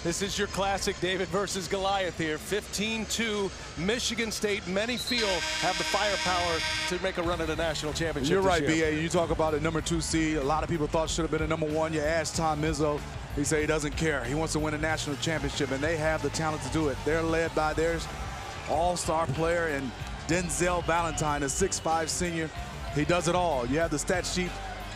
This is your classic David versus Goliath here. 15-2, Michigan State. Many feel have the firepower to make a run at a national championship. You're right, this year. B.A. You talk about a #2 seed. A lot of people thought should have been a #1. You asked Tom Izzo. He said he doesn't care. He wants to win a national championship, and they have the talent to do it. They're led by their all-star player and Denzel Valentine, a 6'5" senior. He does it all. You have the stat sheet.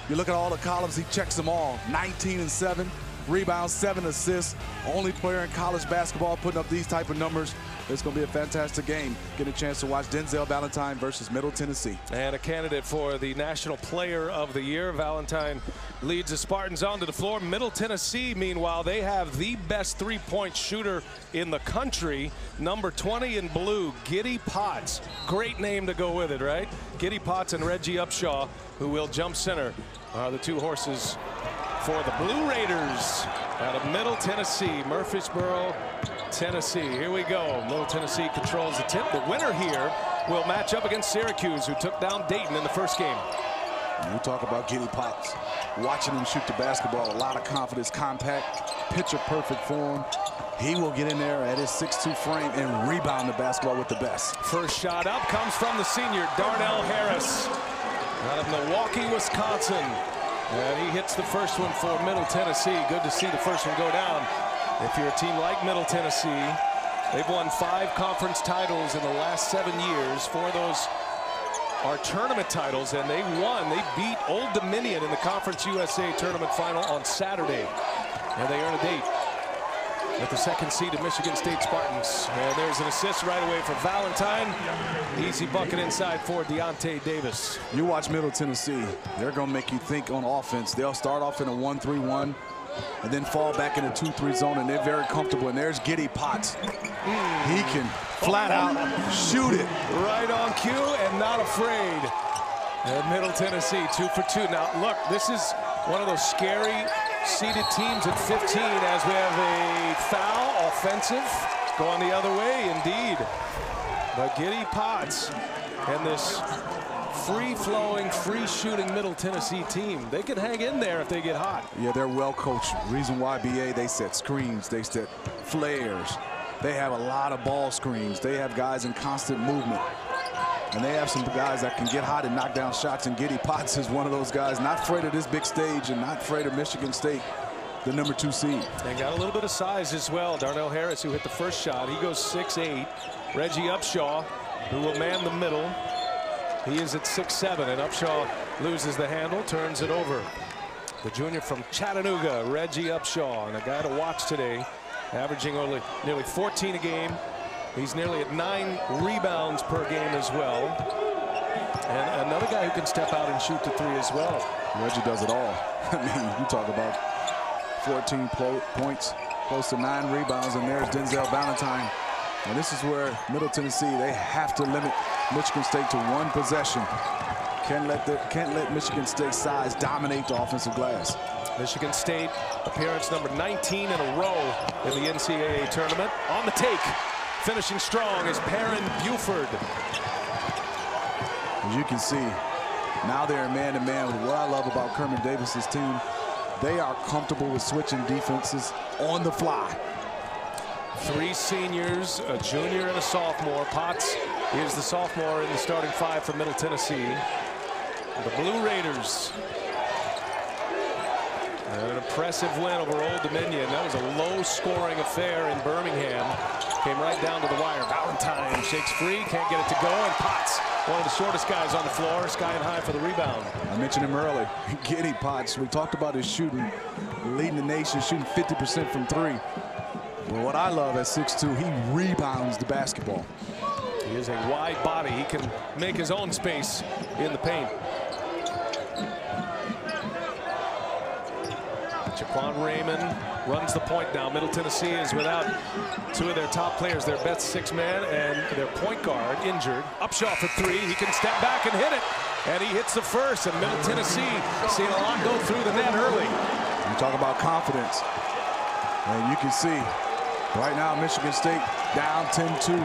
You look at all the columns, he checks them all. 19 and 7, rebounds, 7 assists. Only player in college basketball putting up these type of numbers. It's going to be a fantastic game. Get a chance to watch Denzel Valentine versus Middle Tennessee. And a candidate for the National Player of the Year. Valentine leads the Spartans onto the floor. Middle Tennessee, meanwhile, they have the best three-point shooter in the country. Number 20 in blue, Giddy Potts. Great name to go with it, right? Giddy Potts and Reggie Upshaw, who will jump center, are the two horses for the Blue Raiders out of Middle Tennessee, Murfreesboro, Tennessee. Here we go. Middle Tennessee controls the tip. The winner here will match up against Syracuse, who took down Dayton in the first game. You talk about Giddy Potts. Watching him shoot the basketball, a lot of confidence, compact, picture-perfect form. He will get in there at his 6'2" frame and rebound the basketball with the best. First shot up comes from the senior, Darnell Harris, out of Milwaukee, Wisconsin. And he hits the first one for Middle Tennessee. Good to see the first one go down. If you're a team like Middle Tennessee, they've won 5 conference titles in the last 7 years. 4 of those are tournament titles, and they beat Old Dominion in the Conference USA tournament final on Saturday. And they earn a date with the second seeded Michigan State Spartans. And there's an assist right away for Valentine. Easy bucket inside for Deontay Davis. You watch Middle Tennessee, they're going to make you think on offense. They'll start off in a 1-3-1 and then fall back in a 2-3 zone, and they're very comfortable. And there's Giddy Potts. He can flat out shoot it. Right on cue and not afraid. And Middle Tennessee 2 for 2. Now look, this is one of those scary seeded teams at 15 as we have a foul, offensive, going the other way indeed. But Giddy Potts and this free-flowing, free-shooting Middle Tennessee team, they can hang in there if they get hot. Yeah, they're well coached. Reason why, BA, they set screens, they set flares. They have a lot of ball screens. They have guys in constant movement. And they have some guys that can get hot and knock down shots, and Giddy Potts is one of those guys, not afraid of this big stage and not afraid of Michigan State, the #2 seed. And got a little bit of size as well. Darnell Harris, who hit the first shot, he goes 6'8". Reggie Upshaw, who will man the middle, he is at 6'7", and Upshaw loses the handle, turns it over. The junior from Chattanooga, Reggie Upshaw, and a guy to watch today, averaging only nearly 14 a game. He's nearly at 9 rebounds per game as well. And another guy who can step out and shoot the 3 as well. Reggie does it all. I mean, you talk about 14 points, close to 9 rebounds, and there's Denzel Valentine. And this is where Middle Tennessee, they have to limit Michigan State to 1 possession. Can't let Michigan State size dominate the offensive glass. Michigan State, appearance number 19 in a row in the NCAA tournament. On the take, finishing strong is Perrin Buford. As you can see, now they're man-to-man. What I love about Kermit Davis's team, they are comfortable with switching defenses on the fly. 3 seniors, a junior and a sophomore. Potts is the sophomore in the starting 5 for Middle Tennessee. The Blue Raiders. An impressive win over Old Dominion. That was a low-scoring affair in Birmingham. Came right down to the wire. Valentine shakes free, can't get it to go, and Potts, one of the shortest guys on the floor, sky and high for the rebound. I mentioned him earlier. Giddy Potts, we talked about his shooting, leading the nation, shooting 50% from 3. But what I love at 6'2", he rebounds the basketball. He is a wide body. He can make his own space in the paint. Jaquan Raymond runs the point now. Middle Tennessee is without 2 of their top players, their best 6-man and their point guard injured. Upshaw for 3. He can step back and hit it. And he hits the first. And Middle Tennessee seeing a lot go through the net early. You talk about confidence. And you can see right now Michigan State down 10-2.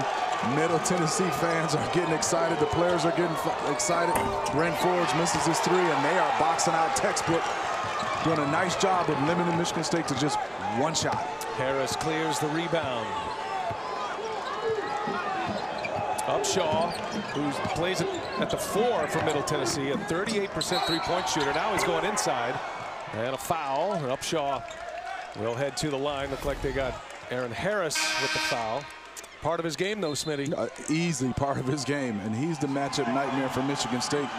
Middle Tennessee fans are getting excited. The players are getting excited. Brent Forge misses his 3, and they are boxing out textbook. doing a nice job of limiting Michigan State to just one shot. Harris clears the rebound. Upshaw, who plays at the 4 for Middle Tennessee, a 38% three-point shooter. Now he's going inside. And a foul. And Upshaw will head to the line. Look like they got Aaron Harris with the foul. Part of his game, though, Smitty. Easily part of his game. And he's the matchup nightmare for Michigan State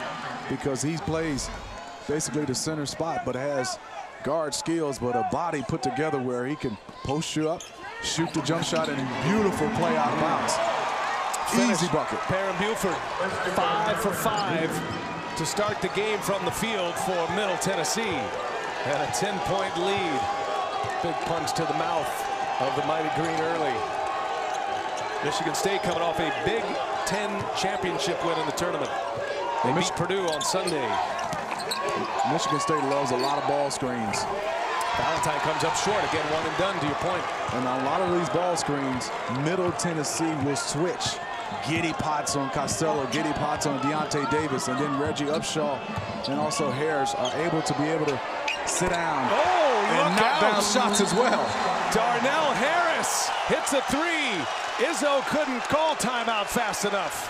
because he plays basically the center spot, but has guard skills, but a body put together where he can post you up, shoot the jump shot, and beautiful play out of bounds. Easy bucket. Perrin Buford, 5 for 5 to start the game from the field for Middle Tennessee. And a 10-point lead. Big punch to the mouth of the mighty green early. Michigan State coming off a Big Ten championship win in the tournament. They beat Purdue on Sunday. Michigan State loves a lot of ball screens. Valentine comes up short. Again, one and done, to your point. And on a lot of these ball screens, Middle Tennessee will switch. Giddy Potts on Costello, Giddy Potts on Deontay Davis, and then Reggie Upshaw and also Harris are able to sit down and knock down shots as well. Darnell Harris hits a 3. Izzo couldn't call timeout fast enough.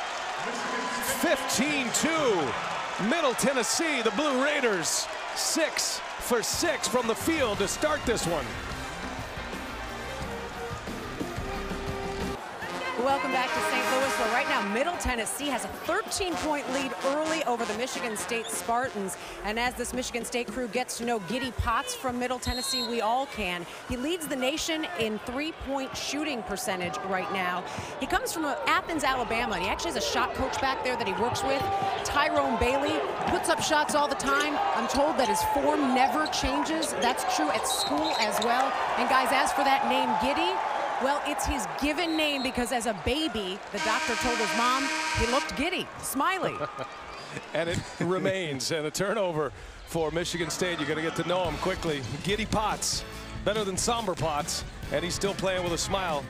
15-2. Middle Tennessee, the Blue Raiders, 6 for 6 from the field to start this one. Welcome back to St. Louis, where right now Middle Tennessee has a 13-point lead early over the Michigan State Spartans. And as this Michigan State crew gets to know Giddy Potts from Middle Tennessee, we all can. He leads the nation in three-point shooting percentage right now. He comes from Athens, Alabama, and he actually has a shot coach back there that he works with, Tyrone Bailey. Puts up shots all the time. I'm told that his form never changes. That's true at school as well. And guys, as for that name, Giddy, well, it's his given name because as a baby, the doctor told his mom he looked giddy, smiley. And it remains. And a turnover for Michigan State. You're going to get to know him quickly. Giddy Potts, better than Somber Potts, and he's still playing with a smile.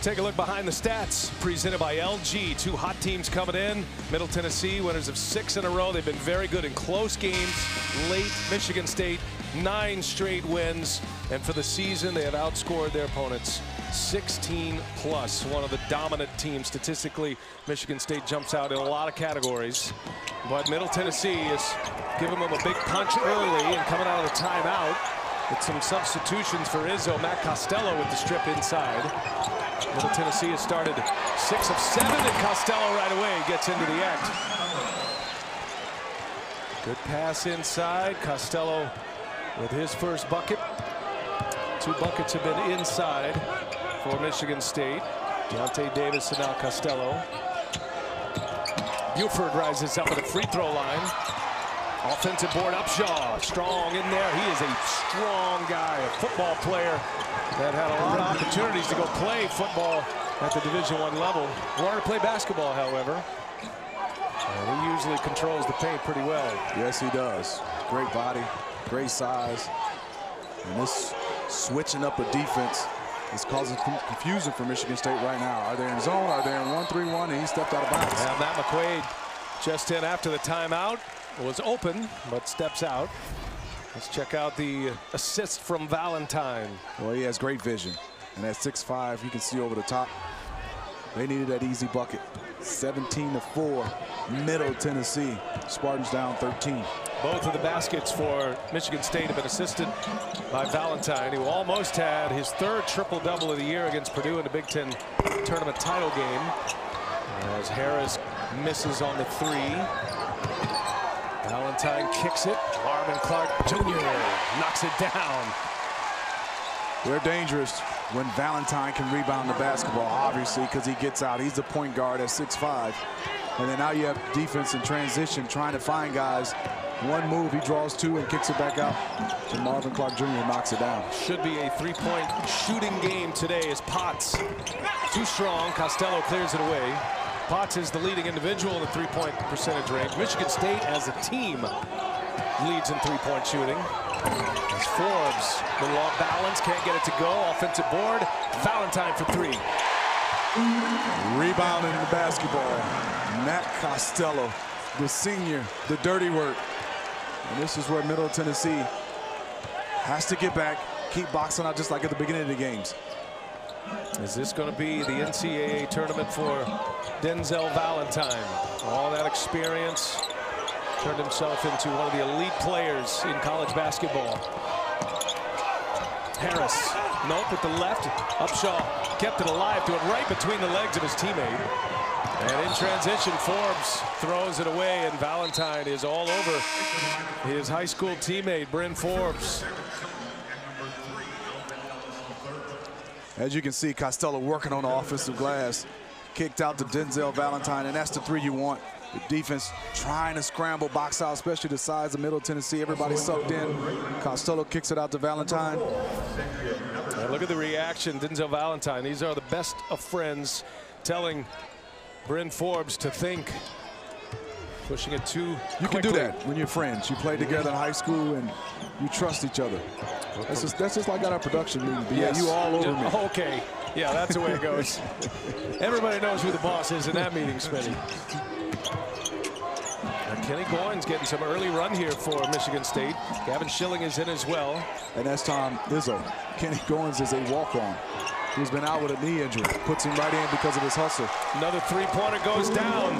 Take a look behind the stats presented by LG. 2 hot teams coming in. Middle Tennessee, winners of 6 in a row. They've been very good in close games. Late, Michigan State, 9 straight wins. And for the season, they have outscored their opponents 16+. One of the dominant teams. Statistically, Michigan State jumps out in a lot of categories. But Middle Tennessee is giving them a big punch early and coming out of the timeout with some substitutions for Izzo. Matt Costello with the strip inside. Middle Tennessee has started 6 of 7, and Costello right away gets into the act. Good pass inside. Costello with his first bucket. 2 buckets have been inside for Michigan State. Deontay Davis and now Costello. Buford rises up at the free throw line. Offensive board, Upshaw, strong in there. He is a strong guy, a football player that had a lot of opportunities to go play football at the Division I level. Wanted to play basketball, however. And he usually controls the paint pretty well. Yes, he does. Great body, great size. And this switching up a defense is causing confusion for Michigan State right now. Are they in zone? Are they in 1-3-1? And he stepped out of bounds. Yeah, Matt McQuaid just in after the timeout. Was open, but steps out. Let's check out the assist from Valentine. Well, he has great vision. And at 6'5", you can see over the top. They needed that easy bucket. 17-4, Middle Tennessee. Spartans down 13. Both of the baskets for Michigan State have been assisted by Valentine, who almost had his 3rd triple-double of the year against Purdue in the Big Ten tournament title game. As Harris misses on the 3. Valentine kicks it. Marvin Clark Jr. knocks it down. They're dangerous when Valentine can rebound the basketball, obviously, because he gets out. He's the point guard at 6'5". And then now you have defense in transition, trying to find guys. One move, he draws 2 and kicks it back out to Marvin Clark Jr. knocks it down. Should be a 3-point shooting game today as Potts. Too strong. Costello clears it away. Potts is the leading individual in the 3-point percentage range. Michigan State as a team leads in 3-point shooting. As Forbes, a little off balance, can't get it to go. Offensive board, Valentine for 3. Rebounding the basketball, Matt Costello, the senior, the dirty work. And this is where Middle Tennessee Has to get back, keep boxing out just like at the beginning of the games. Is this going to be the NCAA tournament for Denzel Valentine? All that experience, turned himself into one of the elite players in college basketball. Harris, nope, with the left. Upshaw kept it alive, to it right between the legs of his teammate. And in transition, Forbes throws it away, and Valentine is all over his high school teammate, Bryn Forbes. As you can see, Costello working on the offensive glass. Kicked out to Denzel Valentine, and that's the three you want. The defense trying to scramble, box out, especially the size of Middle Tennessee. Everybody sucked in. Costello kicks it out to Valentine. And look at the reaction, Denzel Valentine. These are the best of friends telling Bryn Forbes to think. Pushing it too You quickly. can do that when you're friends. You play together in high school and you trust each other. That's just like at our production meeting. Yes. Yeah, you all over me. Okay. Yeah, that's the way it goes. Everybody knows who the boss is in that meeting, Smitty. Kenny Goins getting some early run here for Michigan State. Gavin Schilling is in as well. And that's Tom Izzo. Kenny Goins is a walk-on. He's been out with a knee injury. Puts him right in because of his hustle. Another three-pointer goes down.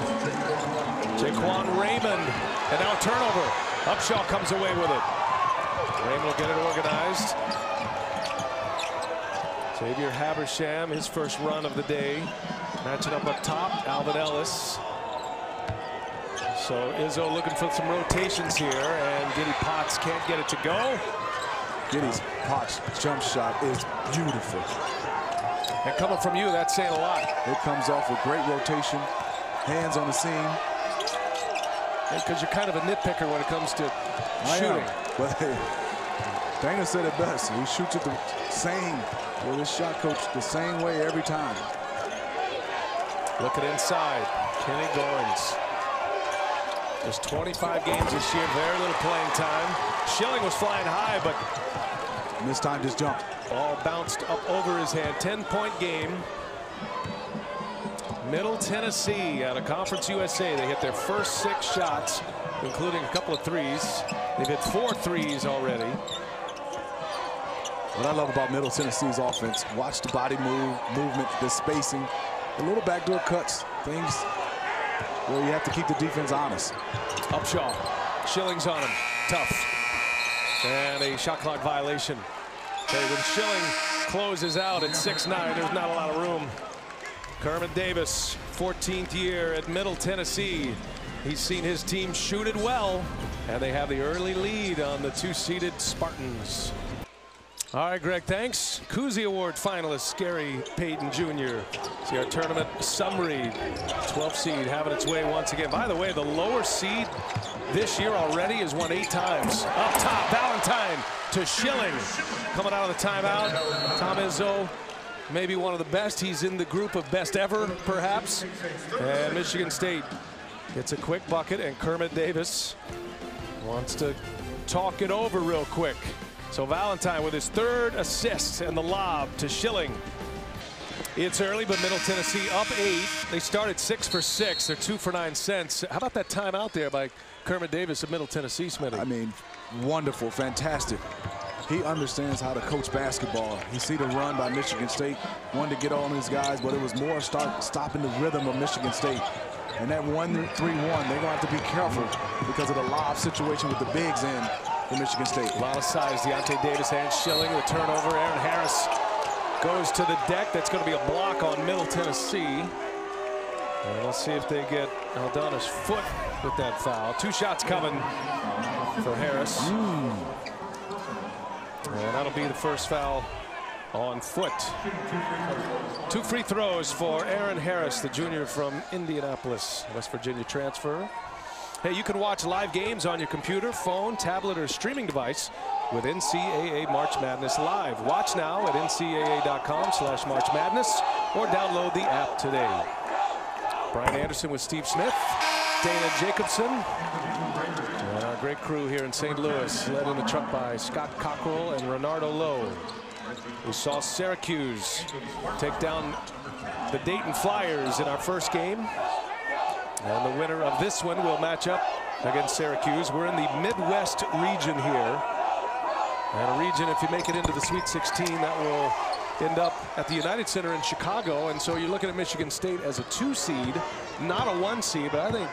Jaquan Raymond. And now a turnover. Upshaw comes away with it. Raymond will get it organized. Xavier Habersham, his first run of the day. Matching up top, Alvin Ellis. So Izzo looking for some rotations here, and Giddy Potts can't get it to go. Giddy's Potts jump shot is beautiful. And coming from you, that's saying a lot. It comes off with great rotation, hands on the seam. Because you're kind of a nitpicker when it comes to shooting. But hey, Dana said it best. He shoots it the same, with his shot coach, the same way every time. Looking inside, Kenny Goins. Just 25 games this year, very little playing time. Schilling was flying high, but mistimed his jump. Ball bounced up over his head. 10-point game. Middle Tennessee out of Conference USA. They hit their first 6 shots, including a couple of threes. They've hit 4 threes already. What I love about Middle Tennessee's offense, watch the body movement, the spacing, the little backdoor cuts, things where you have to keep the defense honest. Upshaw, Schilling's on him, tough. And a shot clock violation. Okay, when Schilling closes out at 6'9", there's not a lot of room. Kermit Davis, 14th year at Middle Tennessee. He's seen his team shoot it well, and they have the early lead on the 2-seeded Spartans. All right, Greg, thanks. Cousy Award finalist Gary Payton Jr. See our tournament summary. 12th seed having its way once again. By the way, the lower seed this year already has won 8 times. Up top, Valentine to Schilling. Coming out of the timeout, Tom Izzo, maybe one of the best. He's in the group of best ever, perhaps. And Michigan State gets a quick bucket, and Kermit Davis wants to talk it over real quick. So Valentine with his 3rd assist and the lob to Schilling. It's early, but Middle Tennessee up 8. They started 6 for 6. They're 2 for 9 cents. How about that timeout there by Kermit Davis of Middle Tennessee, Smitty? I mean, wonderful, fantastic. He understands how to coach basketball. You see the run by Michigan State, wanted to get on his guys, but it was more stopping the rhythm of Michigan State. And that 1-3-1, they're going to have to be careful because of the lob situation with the bigs in for Michigan State. A lot of size. Deontay Davis and Schilling. The turnover. Aaron Harris goes to the deck. That's going to be a block on Middle Tennessee. And let's see if they get Aldana's foot with that foul. 2 shots coming for Harris. And that'll be the first foul on foot. 2 free throws for Aaron Harris, the junior from Indianapolis, West Virginia transfer. Hey, you can watch live games on your computer, phone, tablet, or streaming device with NCAA March Madness Live. Watch now at ncaa.com/March Madness or download the app today. Brian Anderson with Steve Smith, Dana Jacobson, and our great crew here in St. Louis, led in the truck by Scott Cockrell and Renardo Lowe. We saw Syracuse take down the Dayton Flyers in our first game. And the winner of this one will match up against Syracuse. We're in the Midwest region here. And a region, if you make it into the Sweet 16, that will end up at the United Center in Chicago. And so you're looking at Michigan State as a 2 seed, not a 1 seed, but I think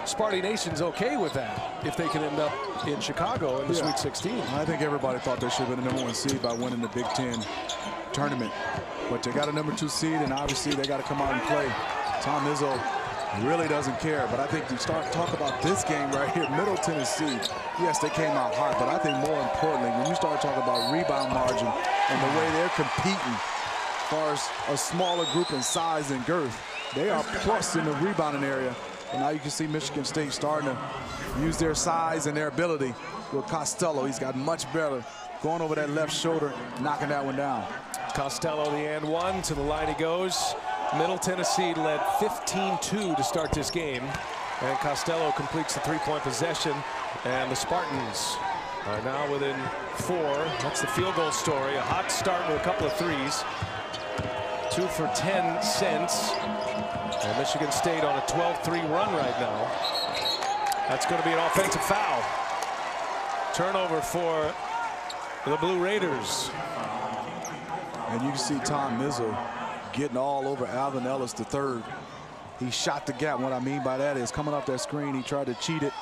Sparty Nation's okay with that if they can end up in Chicago in the Sweet 16. I think everybody thought they should have been the #1 seed by winning the Big Ten tournament. But they got a #2 seed, and obviously they got to come out and play. Tom Izzo really doesn't care. But I think you start talk about this game right here, Middle Tennessee. Yes, they came out hot, but I think more importantly, when you start talking about rebound margin and the way they're competing as far as a smaller group in size and girth, they are plus in the rebounding area. And now you can see Michigan State starting to use their size and their ability with Costello. He's got much better going over that left shoulder, knocking that one down. Costello, the and one, to the line he goes. Middle Tennessee led 15-2 to start this game. And Costello completes the 3-point possession. And the Spartans are now within 4. That's the field goal story. A hot start with a couple of threes. 2 for 10 since. And Michigan State on a 12-3 run right now. That's going to be an offensive foul. Turnover for the Blue Raiders. And you can see Tom Izzo getting all over Alvin Ellis III. He shot the gap. What I mean by that is coming off that screen, he tried to cheat it.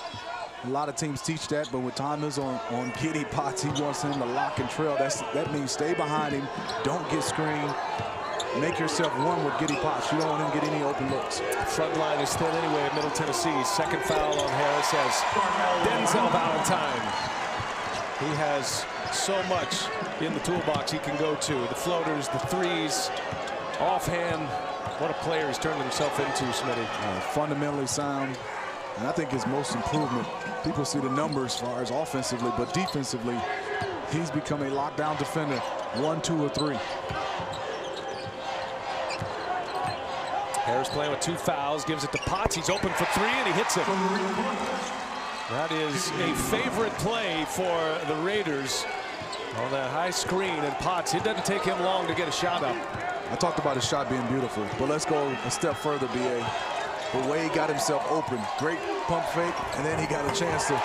A lot of teams teach that, but with Tom Izzo on Giddy Potts, he wants him to lock and trail. That means stay behind him, don't get screened. Make yourself one with Giddy Potts. You don't want him to get any open looks. Front line is thin anyway at Middle Tennessee. Second foul on Harris as Denzel Valentine. He has so much in the toolbox he can go to. The floaters, the threes, offhand. What a player he's turned himself into, Smitty. Fundamentally sound. And I think his most improvement, people see the numbers as far as offensively, but defensively, he's become a lockdown defender. 1, 2, or 3. Harris playing with 2 fouls, gives it to Potts. He's open for 3, and he hits it. That is a favorite play for the Raiders on that high screen. And Potts, it doesn't take him long to get a shot up. I talked about his shot being beautiful, but let's go a step further, BA. The way he got himself open. Great pump fake, and then he got a chance to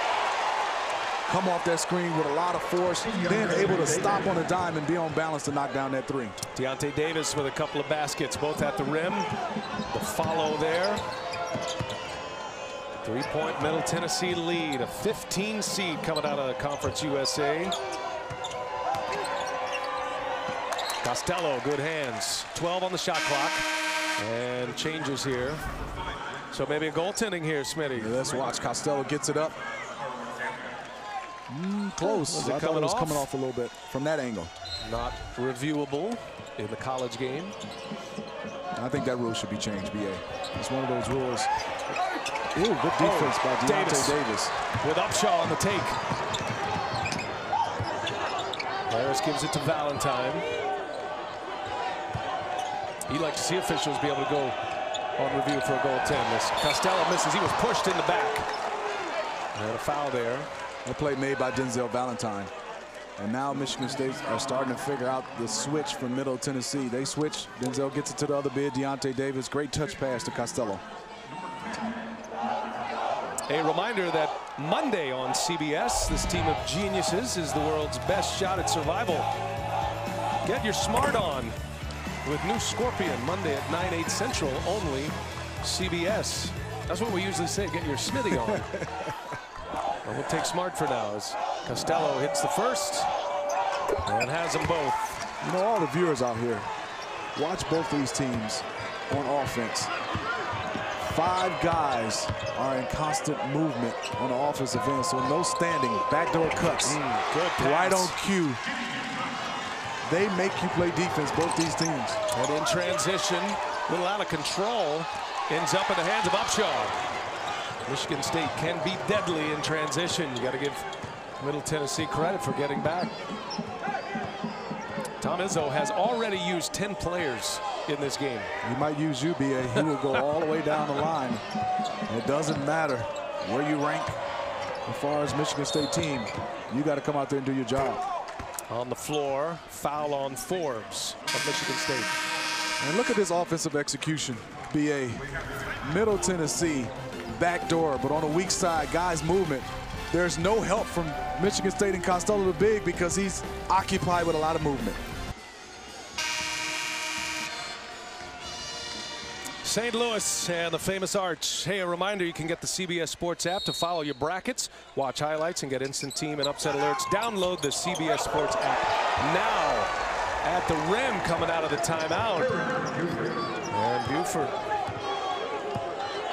come off that screen with a lot of force, then able to stop on a dime and be on balance to knock down that 3. Deontay Davis with a couple of baskets, both at the rim. The follow there. 3-point Middle Tennessee lead, a 15 seed coming out of Conference USA. Costello, good hands. 12 on the shot clock. And changes here. So maybe a goaltending here, Smitty. Yeah, let's watch. Costello gets it up. Close. I thought it was coming off a little bit from that angle. Not reviewable in the college game. I think that rule should be changed, BA. It's one of those rules. Ooh, good defense by Deontay Davis. With Upshaw on the take. Harris gives it to Valentine. You'd like to see officials be able to go on review for a goaltend. Costello misses. He was pushed in the back. And a foul there. A play made by Denzel Valentine. And now Michigan State are starting to figure out the switch from Middle Tennessee. They switch. Denzel gets it to the other bid. Deontay Davis. Great touch pass to Costello. A reminder that Monday on CBS, this team of geniuses is the world's best shot at survival. Get your smart on with new Scorpion Monday at 9/8 Central, only CBS. That's what we usually say, get your Smitty on. Well, we'll take smart for now as Costello hits the first and has them both. You know, all the viewers out here, watch both these teams on offense. 5 guys are in constant movement on the offensive end, so no standing, backdoor cuts. Good pass. Right on cue. They make you play defense, both these teams. And in transition, a little out of control, ends up in the hands of Upshaw. Michigan State can be deadly in transition. You got to give Middle Tennessee credit for getting back. Tom Izzo has already used 10 players in this game. He might use you, BA. He will go all the way down the line. It doesn't matter where you rank as far as Michigan State team. You got to come out there and do your job. On the floor, foul on Forbes of Michigan State. And look at this offensive execution, BA. Middle Tennessee, backdoor, but on the weak side, guys' movement. there's no help from Michigan State and Costello the big because he's occupied with a lot of movement. St. Louis and the famous Arch. Hey, a reminder, you can get the CBS Sports app to follow your brackets, watch highlights, and get instant team and upset alerts. Download the CBS Sports app now. At the rim, coming out of the timeout. And Buford.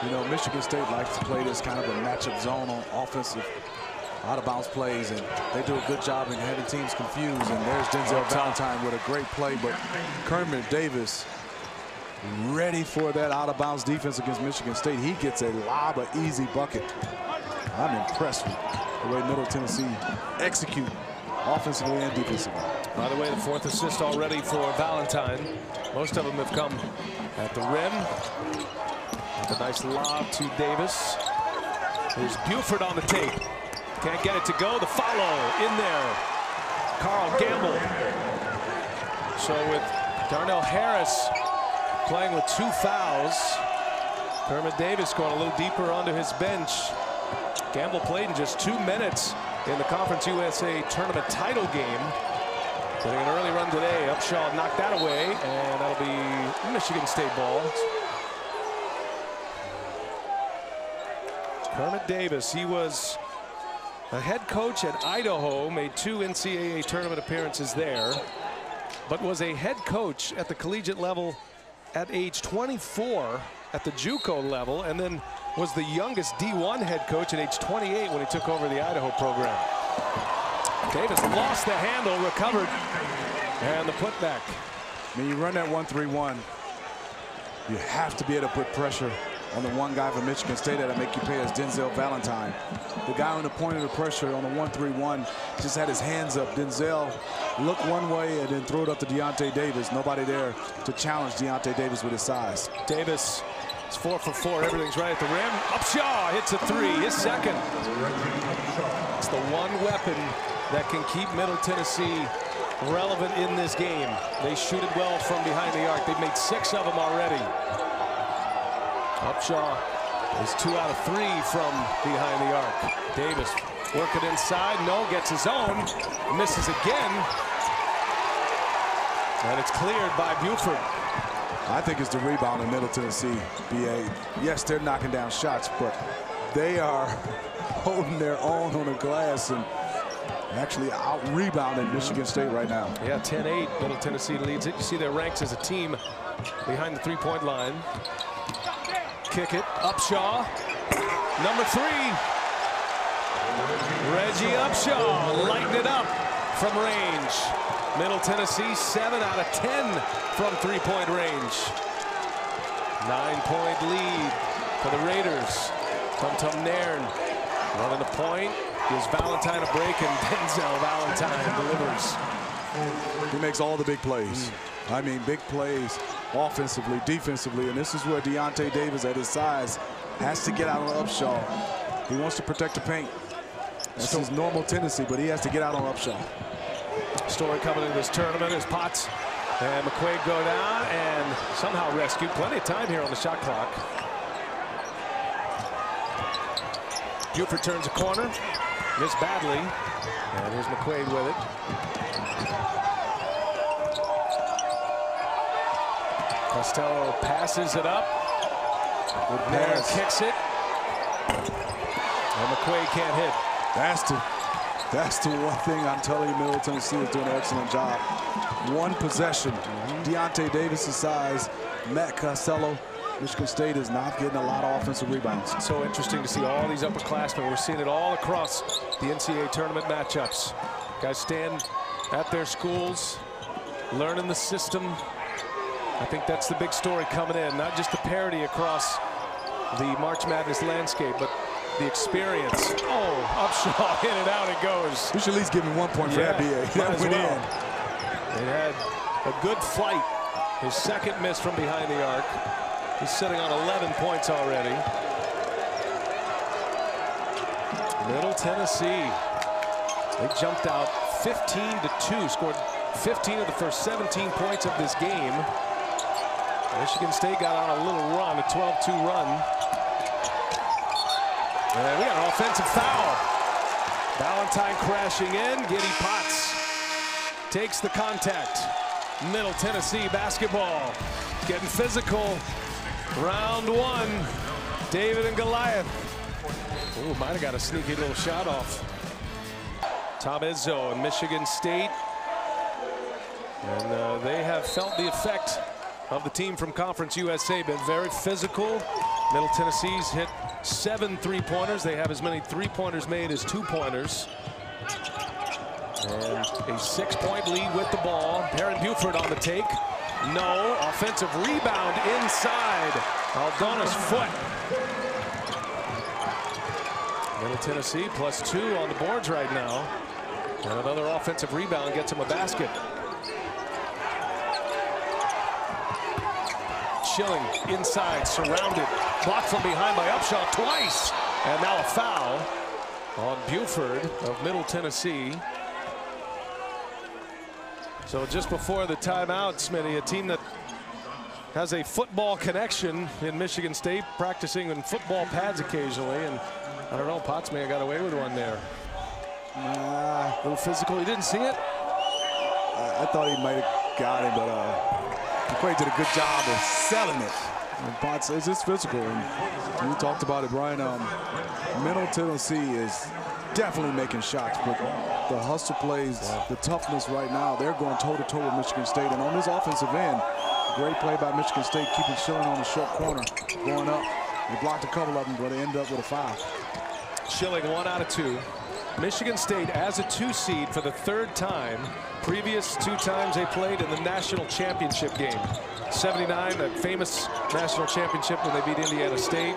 You know, Michigan State likes to play this kind of a matchup zone on offensive out-of-bounds plays, and they do a good job in having teams confused. And there's Denzel Valentine with a great play, but Kermit Davis ready for that out-of-bounds defense against Michigan State. He gets a lob, an easy bucket. I'm impressed with the way Middle Tennessee execute offensively and defensively. By the way, the 4th assist already for Valentine. Most of them have come at the rim. A nice lob to Davis. There's Buford on the tape. Can't get it to go. The follow in there. Carl Gamble. So with Darnell Harris playing with 2 fouls, Kermit Davis going a little deeper onto his bench. Gamble played in just 2 minutes in the Conference USA Tournament title game. Getting an early run today. Upshaw knocked that away, and that'll be Michigan State ball. Kermit Davis, he was a head coach at Idaho, made 2 NCAA tournament appearances there, but was a head coach at the collegiate level at age 24 at the JUCO level, and then was the youngest D1 head coach at age 28 when he took over the Idaho program. Davis lost the handle, recovered, and the putback. When you run that 1-3-1, you have to be able to put pressure on the one guy from Michigan State that'll make you pay as Denzel Valentine. The guy on the point of the pressure on the 1-3-1 just had his hands up. Denzel looked one way and then threw it up to Deontay Davis. Nobody there to challenge Deontay Davis with his size. Davis is 4 for 4. Everything's right at the rim. Upshaw hits a 3, his second. It's the one weapon that can keep Middle Tennessee relevant in this game. They shoot it well from behind the arc. They've made 6 of them already. Upshaw is 2 out of 3 from behind the arc. Davis working inside. No, gets his own. Misses again. And it's cleared by Buford. I think it's the rebound in Middle Tennessee, BA. Yes, they're knocking down shots, but they are holding their own on the glass and actually out-rebounding Michigan State right now. Yeah, 10-8. Middle Tennessee leads it. You see their ranks as a team behind the three-point line. Kick it. Upshaw. Number 3. Reggie Upshaw lighting it up from range. Middle Tennessee 7 out of 10 from three-point range. 9-point lead for the Raiders. Tum Nairn running the point. Gives Valentine a break, and Denzel Valentine delivers. He makes all the big plays. I mean, big plays offensively, defensively, and this is where Deontay Davis at his size has to get out on Upshaw. He wants to protect the paint. That's his normal tendency, but he has to get out on Upshaw. Story coming into this tournament as Potts and McQuaid go down and somehow rescued. Plenty of time here on the shot clock. Buford turns a corner, missed badly, and here's McQuaid with it. Costello passes it up. Nairn kicks it, and McQuaid can't hit. That's the one thing I'm telling you, Middle Tennessee is doing an excellent job. One possession. Deontay Davis' size, Matt Costello. Michigan State is not getting a lot of offensive rebounds. So interesting to see all these upperclassmen. We're seeing it all across the NCAA tournament matchups. Guys stand at their schools, learning the system. I think that's the big story coming in. Not just the parity across the March Madness landscape, but the experience. Oh, Upshaw, in and out it goes. We should at least give him 1 point for that, BA. That went in. They had a good flight. His second miss from behind the arc. He's sitting on 11 points already. Middle Tennessee, they jumped out 15-2, scored 15 of the first 17 points of this game. Michigan State got on a little run, a 12-2 run. And we got an offensive foul. Valentine crashing in. Giddy Potts takes the contact. Middle Tennessee basketball getting physical. Round one. David and Goliath. Ooh, might have got a sneaky little shot off. Tom Izzo and Michigan State. And they have felt the effect of the team from Conference USA. Been very physical. Middle Tennessee's hit 7 3-pointers. They have as many 3-pointers made as 2-pointers. And a 6-point lead with the ball. Perrin Buford on the take. No. Offensive rebound inside. Aldona's foot. Middle Tennessee +2 on the boards right now. And another offensive rebound gets him a basket. Schilling inside, surrounded, blocked from behind by Upshaw twice, and now a foul on Buford of Middle Tennessee. So just before the timeout, Smitty, a team that has a football connection in Michigan State, practicing in football pads occasionally, and I don't know, Potts may have got away with one there. A little physical. You didn't see it? I thought he might have got it, but McQuaid did a good job of selling it. And Potts is just physical, and we talked about it, Brian. Middle Tennessee is definitely making shots, but the hustle plays, the toughness right now, they're going toe-to-toe with Michigan State. And on this offensive end, great play by Michigan State, keeping Schilling on the short corner, going up. They blocked a couple of them, but they end up with a foul. Schilling 1 out of 2. Michigan State as a 2 seed for the 3rd time. Previous 2 times they played in the national championship game. 79, that famous national championship when they beat Indiana State.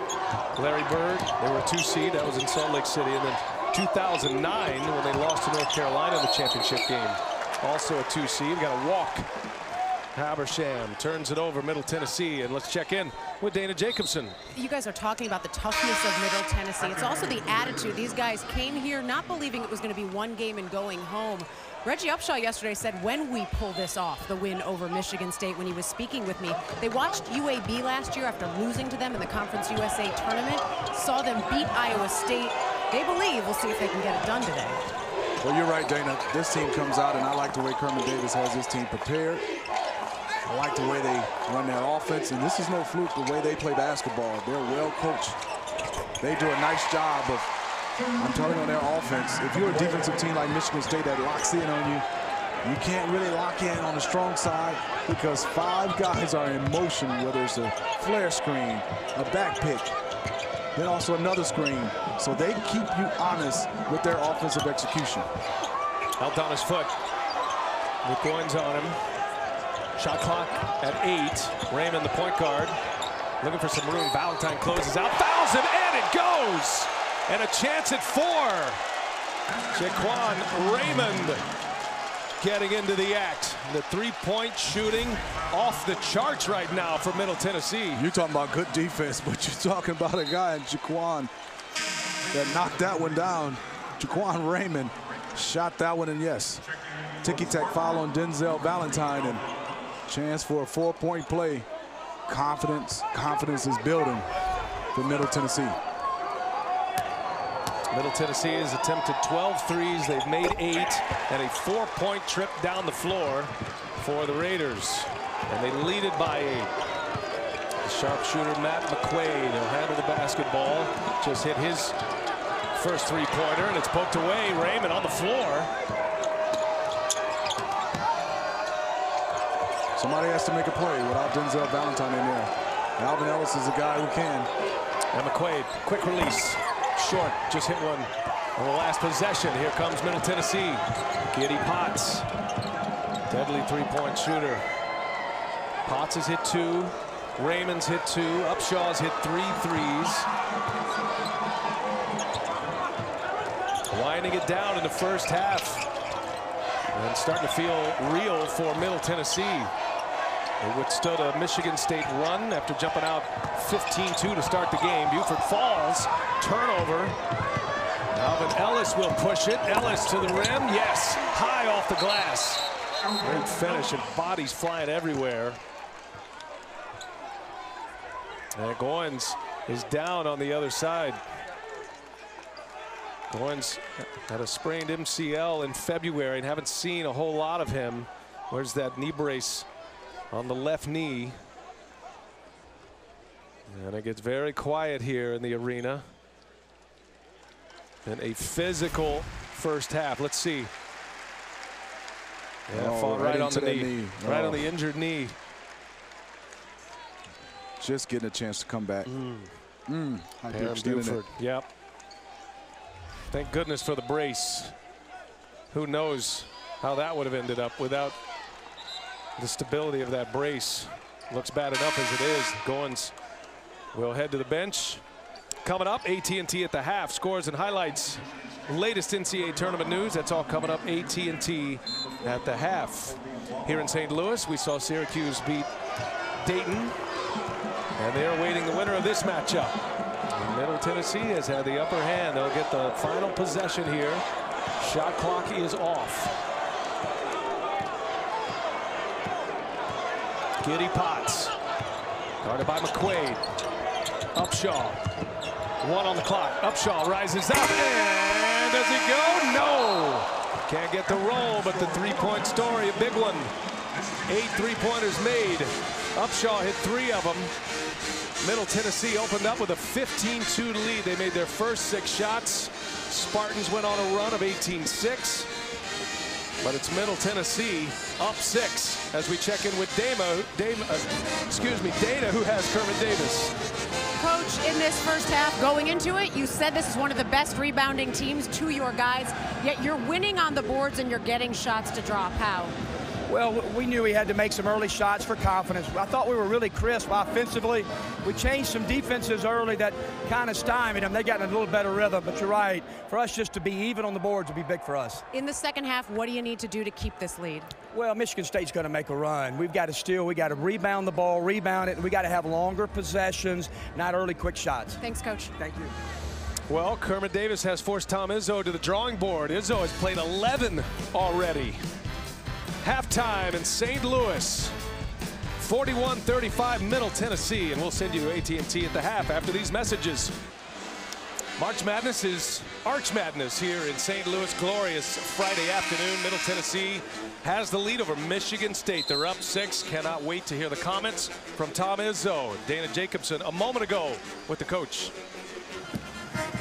Larry Bird, they were a 2 seed. That was in Salt Lake City. And then 2009 when they lost to North Carolina in the championship game. Also a 2 seed. Got a walk. Habersham turns it over, Middle Tennessee, and let's check in with Dana Jacobson. You guys are talking about the toughness of Middle Tennessee. It's also the attitude. These guys came here not believing it was going to be one game and going home. Reggie Upshaw yesterday said, when we pull this off, the win over Michigan State, when he was speaking with me, they watched UAB last year after losing to them in the Conference USA tournament, saw them beat Iowa State. They believe, we'll see if they can get it done today. Well, you're right, Dana. This team comes out, and I like the way Kermit Davis has this team prepared. I like the way they run their offense, and this is no fluke, the way they play basketball. They're well coached. They do a nice job of, I'm telling you, on their offense. If you're a defensive team like Michigan State that locks in on you, you can't really lock in on the strong side because 5 guys are in motion, whether it's a flare screen, a back pick, then also another screen. So they keep you honest with their offensive execution. Aldona's foot. McGowan's on him. Shot clock at 8. Raymond, the point guard, looking for some room. Valentine closes out, fouls him, and it goes. And a chance at 4. Jaquan Raymond getting into the act. The 3-point shooting off the charts right now for Middle Tennessee. You're talking about good defense, but you're talking about a guy in Jaquan that knocked that one down. Jaquan Raymond shot that one, and yes, ticky-tack foul on Denzel Valentine, and chance for a 4-point play. Confidence is building for Middle Tennessee. Middle Tennessee has attempted 12 threes. They've made 8, and a 4-point trip down the floor for the Raiders. And they lead it by 8. The sharpshooter Matt McQuaid will handle the basketball. Just hit his first 3-pointer, and it's poked away. Raymond on the floor. Somebody has to make a play without Denzel Valentine in there. Alvin Ellis is the guy who can. And McQuaid, quick release. Short, just hit one on the last possession. Here comes Middle Tennessee. Giddy Potts, deadly 3-point shooter. Potts has hit 2. Raymond's hit 2. Upshaw's hit 3 threes. Winding it down in the first half. And starting to feel real for Middle Tennessee. They withstood a Michigan State run after jumping out 15-2 to start the game. Buford falls, turnover. Alvin Ellis will push it. Ellis to the rim, yes, high off the glass. Great finish, and bodies flying everywhere. And Goins is down on the other side. Goins had a sprained MCL in February and haven't seen a whole lot of him. Where's that knee brace on the left knee? And it gets very quiet here in the arena. And a physical first half. Let's see. Yeah, fall right on the knee. Right on the injured knee. Just getting a chance to come back. Buford. Yep. Thank goodness for the brace. Who knows how that would have ended up without the stability of that brace. Looks bad enough as it is. Goins will head to the bench. Coming up, AT&T at the half. Scores and highlights. Latest NCAA tournament news. That's all coming up. AT&T at the half. Here in St. Louis, we saw Syracuse beat Dayton. And they're awaiting the winner of this matchup. Middle Tennessee has had the upper hand. They'll get the final possession here. Shot clock is off. Giddy Potts. Guarded by McQuaid. Upshaw. 1 on the clock. Upshaw rises up. And does it go? No. Can't get the roll, but the three-point story, a big one. 8 three-pointers made. Upshaw hit 3 of them. Middle Tennessee opened up with a 15-2 lead. They made their first 6 shots. Spartans went on a run of 18-6. But it's Middle Tennessee up 6 as we check in with Dana, who has Kermit Davis. Coach, in this first half, going into it, you said this is one of the best rebounding teams to your guys, yet you're winning on the boards and you're getting shots to drop. How? Well, we knew we had to make some early shots for confidence. I thought we were really crisp offensively. We changed some defenses early that kind of stymied them. They got in a little better rhythm, but you're right. For us just to be even on the boards would be big for us. In the second half, what do you need to do to keep this lead? Well, Michigan State's going to make a run. We've got to steal. We got to rebound the ball, rebound it, and we got to have longer possessions, not early quick shots. Thanks, Coach. Thank you. Well, Kermit Davis has forced Tom Izzo to the drawing board. Izzo has played 11 already. Halftime in St. Louis, 41-35 Middle Tennessee, and we'll send you AT&T at the half after these messages. March Madness is Arch Madness here in St. Louis. Glorious Friday afternoon. Middle Tennessee has the lead over Michigan State. They're up 6. Cannot wait to hear the comments from Tom Izzo, Dana Jacobson a moment ago with the coach.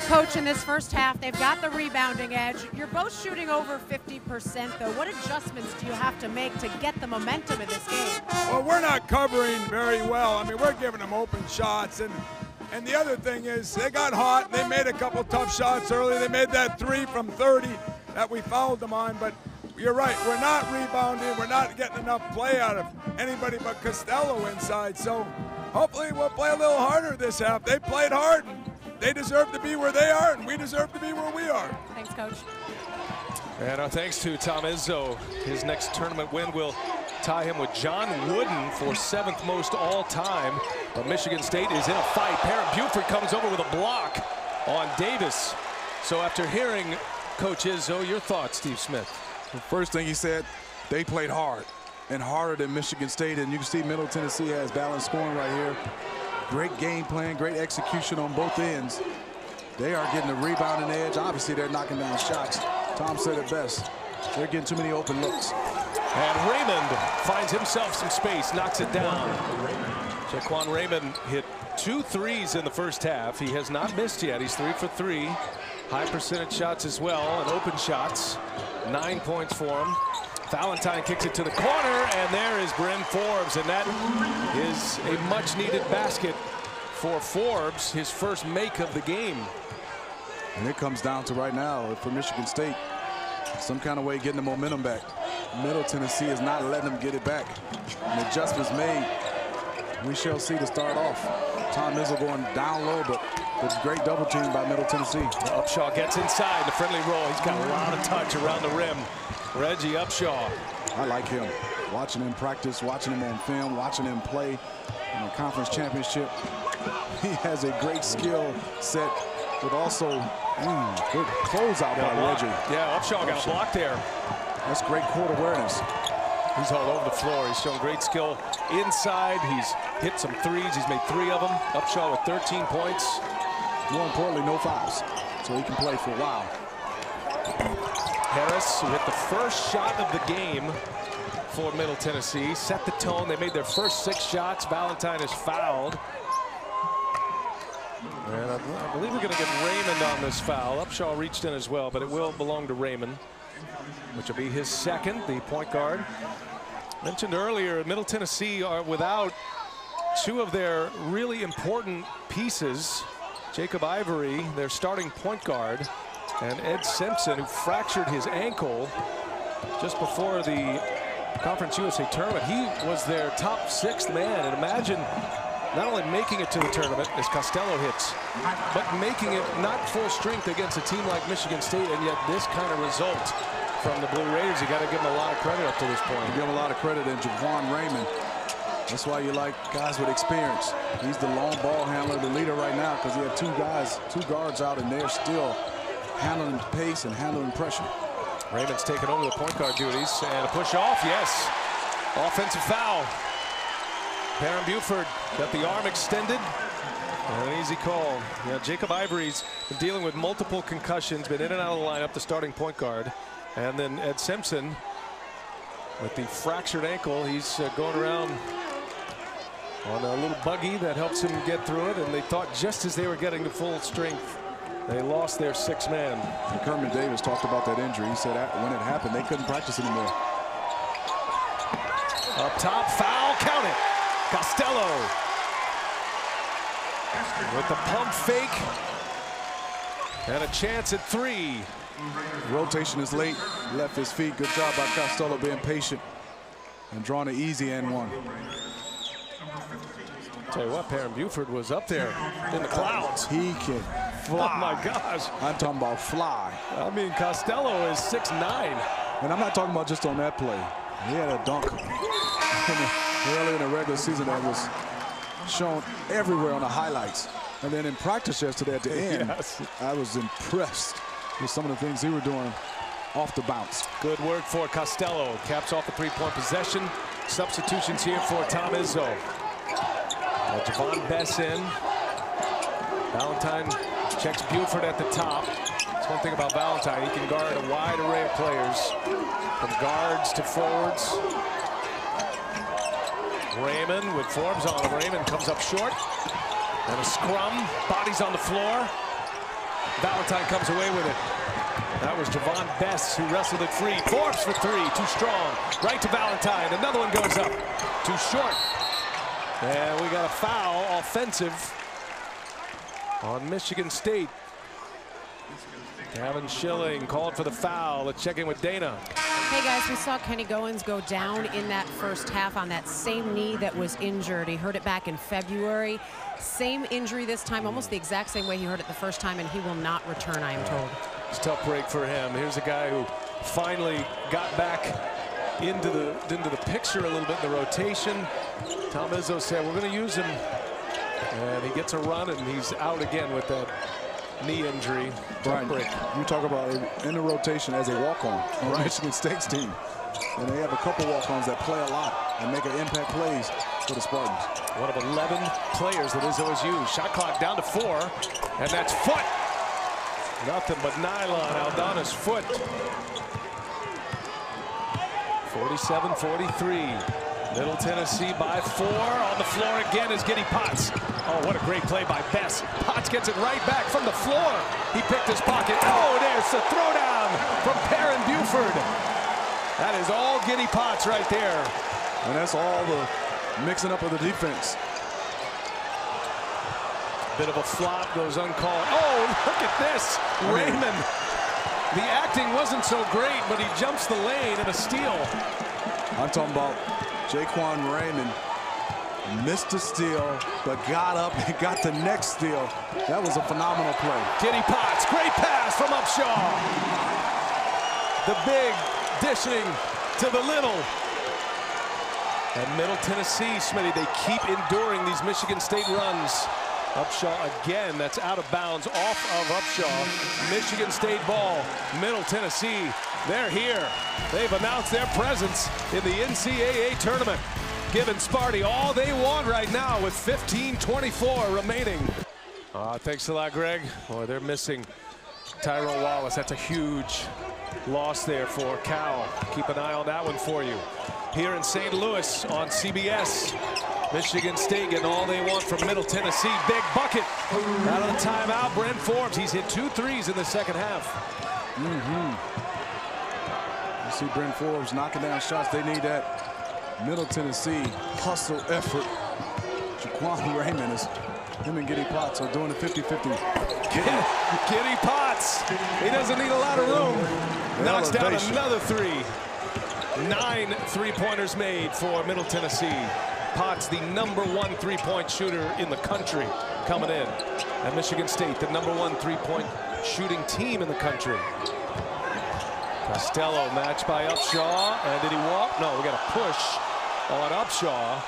Coach, in this first half, they've got the rebounding edge. You're both shooting over 50%, though. What adjustments do you have to make to get the momentum in this game? Well, we're not covering very well. I mean, we're giving them open shots. And the other thing is they got hot. They made a couple tough shots early. They made that 3 from 30 that we fouled them on. But you're right. We're not rebounding. We're not getting enough play out of anybody but Costello inside. So hopefully we'll play a little harder this half. They played hard. They deserve to be where they are, and we deserve to be where we are. Thanks, Coach. And our thanks to Tom Izzo. His next tournament win will tie him with John Wooden for 7th most all time. But Michigan State is in a fight. Parent Buford comes over with a block on Davis. So after hearing Coach Izzo, your thoughts, Steve Smith? The first thing he said, they played hard and harder than Michigan State. And you can see Middle Tennessee has balanced scoring right here. Great game plan, great execution on both ends. They are getting the rebounding edge. Obviously, they're knocking down shots. Tom said it best. They're getting too many open looks. And Raymond finds himself some space, knocks it down. Jaquan Raymond hit 2 threes in the first half. He has not missed yet. He's 3 for 3. High percentage shots as well, and open shots. 9 points for him. Valentine kicks it to the corner, and there is Bryn Forbes, and that is a much-needed basket for Forbes, his first make of the game. And it comes down to right now for Michigan State, some kind of way getting the momentum back. Middle Tennessee is not letting them get it back. And adjustments made. We shall see to start off. Tom Izzo going down low, but it's a great double team by Middle Tennessee. Upshaw gets inside the friendly roll. He's got a lot of touch around the rim. Reggie Upshaw. I like him. Watching him practice, watching him on film, watching him play in the conference championship. He has a great skill set, but also good closeout by Reggie. Yeah, Upshaw got a block there. That's great court awareness. He's all over the floor. He's shown great skill inside. He's hit some threes. He's made 3 of them. Upshaw with 13 points. More importantly, no fouls. so he can play for a while. Harris, who hit the first shot of the game for Middle Tennessee, set the tone. They made their first 6 shots. Valentine is fouled. And I believe we're going to get Raymond on this foul. Upshaw reached in as well, but it will belong to Raymond, which will be his second, the point guard. Mentioned earlier, Middle Tennessee are without 2 of their really important pieces. Jacob Ivory, their starting point guard, and Ed Simpson, who fractured his ankle just before the Conference USA tournament. He was their top 6th man, and imagine not only making it to the tournament as Costello hits, but making it not full strength against a team like Michigan State, and yet this kind of result from the Blue Raiders. You got to give them a lot of credit up to this point. You give him a lot of credit, and Javon Raymond. That's why you like guys with experience. He's the long ball handler, the leader right now, because you have 2 guards out, and they're still handling pace and handling pressure. Raymond's taken over the point guard duties, and a push off, yes. Offensive foul. Perrin Buford got the arm extended, and an easy call. Yeah, Jacob Ivory's been dealing with multiple concussions, been in and out of the lineup, the starting point guard. And then Ed Simpson with the fractured ankle. He's going around on a little buggy that helps him get through it, and they thought just as they were getting to full strength, they lost their 6th man. And Kermit Davis talked about that injury. He said that when it happened, they couldn't practice anymore. Up top, foul, count it. Costello with the pump fake and a chance at 3. Rotation is late, left his feet. Good job by Costello being patient and drawing an easy and 1. Tell you what, Perrin Buford was up there in the clouds. He can fly. Oh my gosh. I'm talking about fly. I mean, Costello is 6'9". And I'm not talking about just on that play. He had a dunk early in the regular season that was shown everywhere on the highlights. And then in practice yesterday at the end, yes. I was impressed with some of the things he were doing off the bounce. Good work for Costello. Caps off the 3-point possession. Substitutions here for Tom Izzo. Javon Bess in. Valentine checks Buford at the top. That's one thing about Valentine. He can guard a wide array of players, from guards to forwards. Raymond with Forbes on him. Raymond comes up short. And a scrum. Bodies on the floor. Valentine comes away with it. That was Javon Bess who wrestled it free. Forbes for 3, too strong. Right to Valentine. Another one goes up. Too short. And we got a foul, offensive, on Michigan State. Gavin Schilling called for the foul. Let's check in with Dana. Hey guys, we saw Kenny Goins go down in that first half on that same knee that was injured. He hurt it back in February. Same injury this time, almost the exact same way he hurt it the first time, and he will not return, I am told. It's a tough break for him. Here's a guy who finally got back into the picture a little bit in the rotation. Tom Izzo said, we're going to use him. And he gets a run, and he's out again with that knee injury. Brian, you talk about in the rotation as a walk-on on Michigan State's team. And they have a couple walk-ons that play a lot and make an impact plays for the Spartans. One of 11 players that Izzo has used. Shot clock down to 4, and that's foot. Nothing but nylon. Aldana's foot. 47-43. Middle Tennessee by 4. On the floor again is Giddy Potts. Oh, what a great play by Bess. Potts gets it right back from the floor. He picked his pocket. Oh, there's a throwdown from Perrin Buford. That is all Giddy Potts right there. And that's all the mixing up of the defense. Bit of a flop, goes uncalled. Oh, look at this. Raymond. The acting wasn't so great, but he jumps the lane and a steal. I'm talking about Jaquan Raymond. Missed a steal, but got up and got the next steal. That was a phenomenal play. Giddy Potts, great pass from Upshaw. The big dishing to the little. And Middle Tennessee, Smitty, they keep enduring these Michigan State runs. Upshaw again, that's out of bounds, off of Upshaw. Michigan State ball, Middle Tennessee, they're here. They've announced their presence in the NCAA tournament, giving Sparty all they want right now with 15:24 remaining. Thanks a lot, Greg. Boy, they're missing Tyrone Wallace, that's a huge loss there for Cal. Keep an eye on that one for you. Here in St. Louis on CBS, Michigan State getting all they want from Middle Tennessee. Big bucket out of the timeout. Brent Forbes, he's hit 2 threes in the second half. You see Brent Forbes knocking down shots. They need that Middle Tennessee hustle effort. Jaquan Raymond is, him and Giddy Potts are doing the 50-50. Giddy Potts, he doesn't need a lot of room. Knocks down another 3. 9 3-pointers made for Middle Tennessee. Potts, the #1 3-point shooter in the country, coming in. And Michigan State, the #1 3-point shooting team in the country. Costello matched by Upshaw. And did he walk? No, we got a push on Upshaw.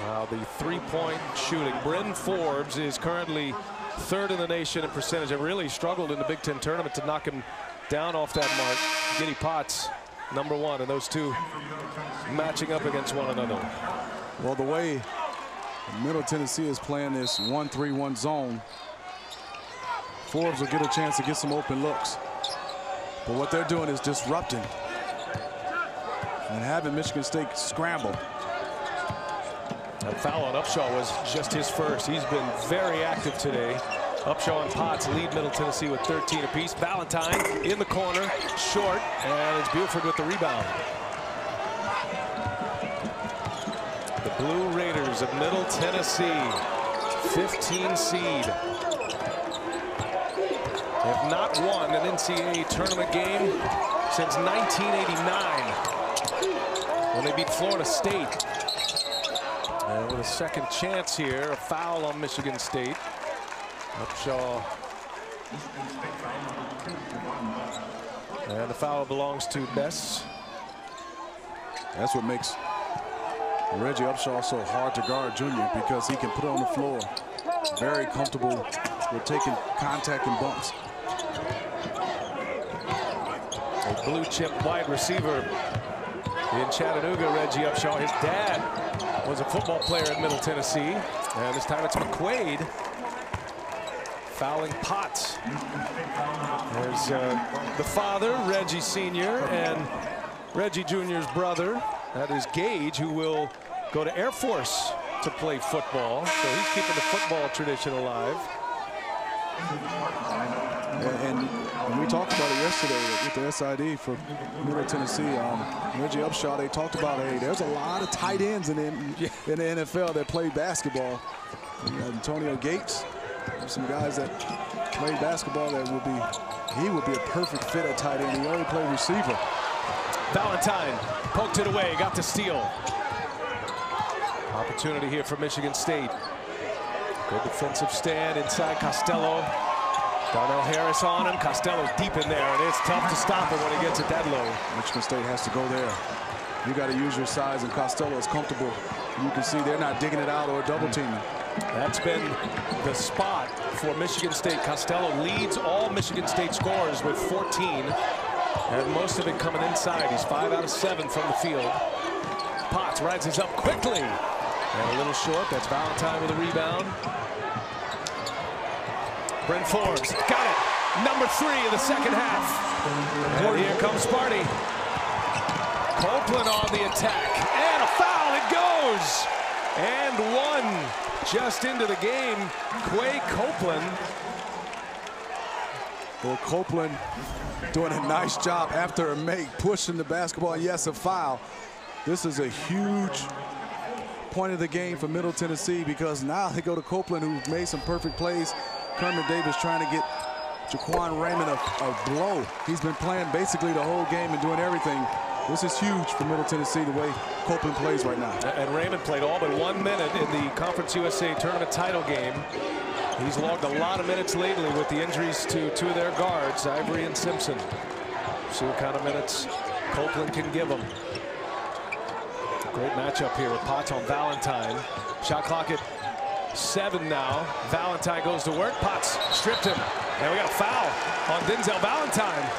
Now the 3-point shooting. Brent Forbes is currently 3rd in the nation in percentage. And really struggled in the Big Ten tournament to knock him down off that mark. Giddy Potts, #1, and those two matching up against one another. Well, the way Middle Tennessee is playing this 1-3-1 zone, Forbes will get a chance to get some open looks. But what they're doing is disrupting and having Michigan State scramble. That foul on Upshaw was just his first. He's been very active today. Upshaw and Potts lead Middle Tennessee with 13 apiece. Valentine in the corner, short, and it's Buford with the rebound. The Blue Raiders of Middle Tennessee, 15 seed. Have not won an NCAA tournament game since 1989 when they beat Florida State. And with a second chance here, a foul on Michigan State. Upshaw. And the foul belongs to Bess. That's what makes Reggie Upshaw so hard to guard, Junior, because he can put it on the floor. Very comfortable with taking contact and bumps. A blue chip wide receiver in Chattanooga, Reggie Upshaw. His dad was a football player at Middle Tennessee. And this time it's McQuaid fouling Potts. There's the father, Reggie Sr., and Reggie Jr.'s brother. That is Gage, who will go to Air Force to play football. So he's keeping the football tradition alive. And we talked about it yesterday with the SID for Middle Tennessee. Reggie Upshaw, they talked about, hey, there's a lot of tight ends in the NFL that play basketball. Antonio Gates, some guys that play basketball that he would be a perfect fit at tight end. He only played receiver. Valentine poked it away, got the steal. Opportunity here for Michigan State. Good defensive stand inside Costello. Darnell Harris on him. Costello's deep in there, and it's tough to stop him when he gets it that low. Michigan State has to go there. You got to use your size, and Costello is comfortable. You can see they're not digging it out or double teaming. That's been the spot for Michigan State. Costello leads all Michigan State scorers with 14, and most of it coming inside. He's 5 out of 7 from the field. Potts rises up quickly, and a little short. That's Valentine with a rebound. Brent Forbes got it. #3 in the second half. And here comes Sparty. Copeland on the attack. And a foul. It goes. And one just into the game. Quay Copeland. Well, Copeland doing a nice job after a make, pushing the basketball. And yes, a foul. This is a huge point of the game for Middle Tennessee, because now they go to Copeland, who's made some perfect plays. Kermit Davis trying to get Jaquan Raymond a blow. He's been playing basically the whole game and doing everything. This is huge for Middle Tennessee, the way Copeland plays right now. And Raymond played all but 1 minute in the Conference USA tournament title game. He's logged a lot of minutes lately with the injuries to 2 of their guards, Ivory and Simpson. See what kind of minutes Copeland can give them. Great matchup here with Potts on Valentine. Shot clock at 7 now. Valentine goes to work. Potts stripped him. And we got a foul on Denzel Valentine.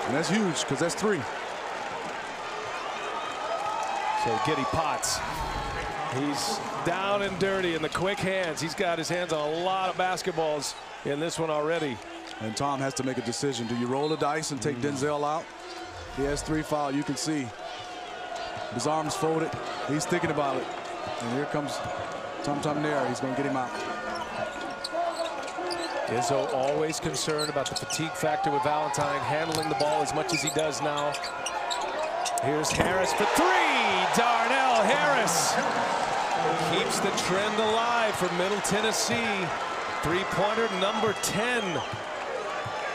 And that's huge, because that's 3. So Giddy Potts, he's down and dirty in the quick hands. He's got his hands on a lot of basketballs in this one already. And Tom has to make a decision. Do you roll the dice and take Denzel out? He has 3 fouls. You can see his arms folded. He's thinking about it. And here comes Tom Nair. He's going to get him out. Izzo always concerned about the fatigue factor with Valentine, handling the ball as much as he does now. Here's Harris for 3. Darnell Harris keeps the trend alive for Middle Tennessee. Three-pointer number 10.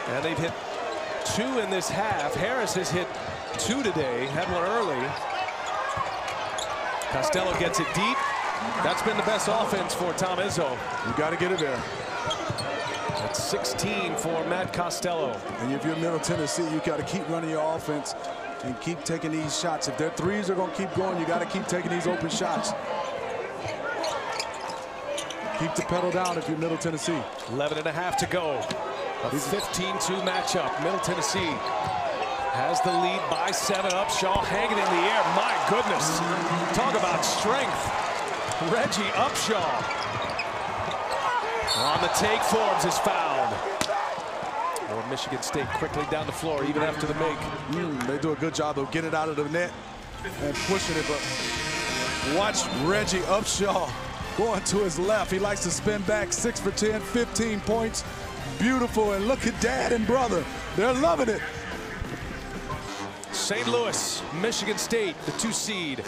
And they've hit 2 in this half. Harris has hit 2 today, had one early. Costello gets it deep. That's been the best offense for Tom Izzo. You got to get it there. That's 16 for Matt Costello. And if you're Middle Tennessee, you got to keep running your offense and keep taking these shots. If their threes are going to keep going, you got to keep taking these open shots. Keep the pedal down if you're Middle Tennessee. 11.5 to go. A 15-2 matchup. Middle Tennessee has the lead by 7. Upshaw hanging in the air. My goodness. Talk about strength. Reggie Upshaw. On the take, Forbes is fouled. Or Michigan State quickly down the floor, even after the make. They do a good job of getting it out of the net and pushing it, but watch Reggie Upshaw going to his left. He likes to spin back. 6 for 10, 15 points. Beautiful, and look at dad and brother. They're loving it. St. Louis, Michigan State, the 2 seed.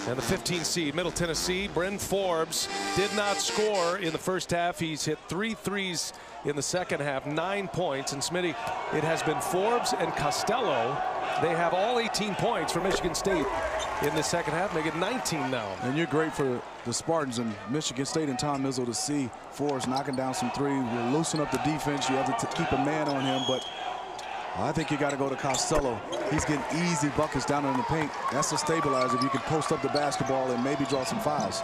And the 15 seed, Middle Tennessee. Bryn Forbes did not score in the first half. He's hit 3 threes in the second half, 9 points. And Smitty, it has been Forbes and Costello. They have all 18 points for Michigan State in the second half, make it 19 now. And you're great for the Spartans and Michigan State and Tom Izzo to see Forbes knocking down some threes. We'll loosen up the defense. You have to keep a man on him, but I think you got to go to Costello. He's getting easy buckets down in the paint. That's a stabilizer if you can post up the basketball and maybe draw some fouls.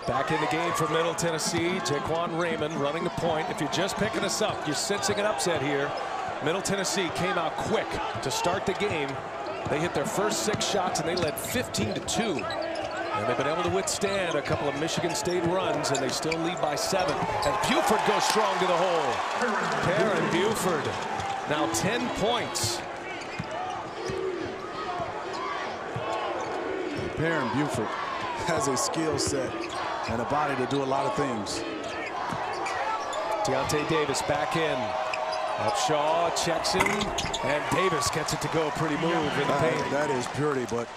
Back in the game for Middle Tennessee, Jaquan Raymond running the point. If you're just picking us up, you're sensing an upset here. Middle Tennessee came out quick to start the game. They hit their first 6 shots and they led 15-2. And they've been able to withstand a couple of Michigan State runs, and they still lead by 7. And Buford goes strong to the hole. Perrin Buford. Now 10 points. Perrin Buford has a skill set and a body to do a lot of things. Deontay Davis back in. Upshaw checks him, and Davis gets it to go. Pretty move in the paint. That is pretty, but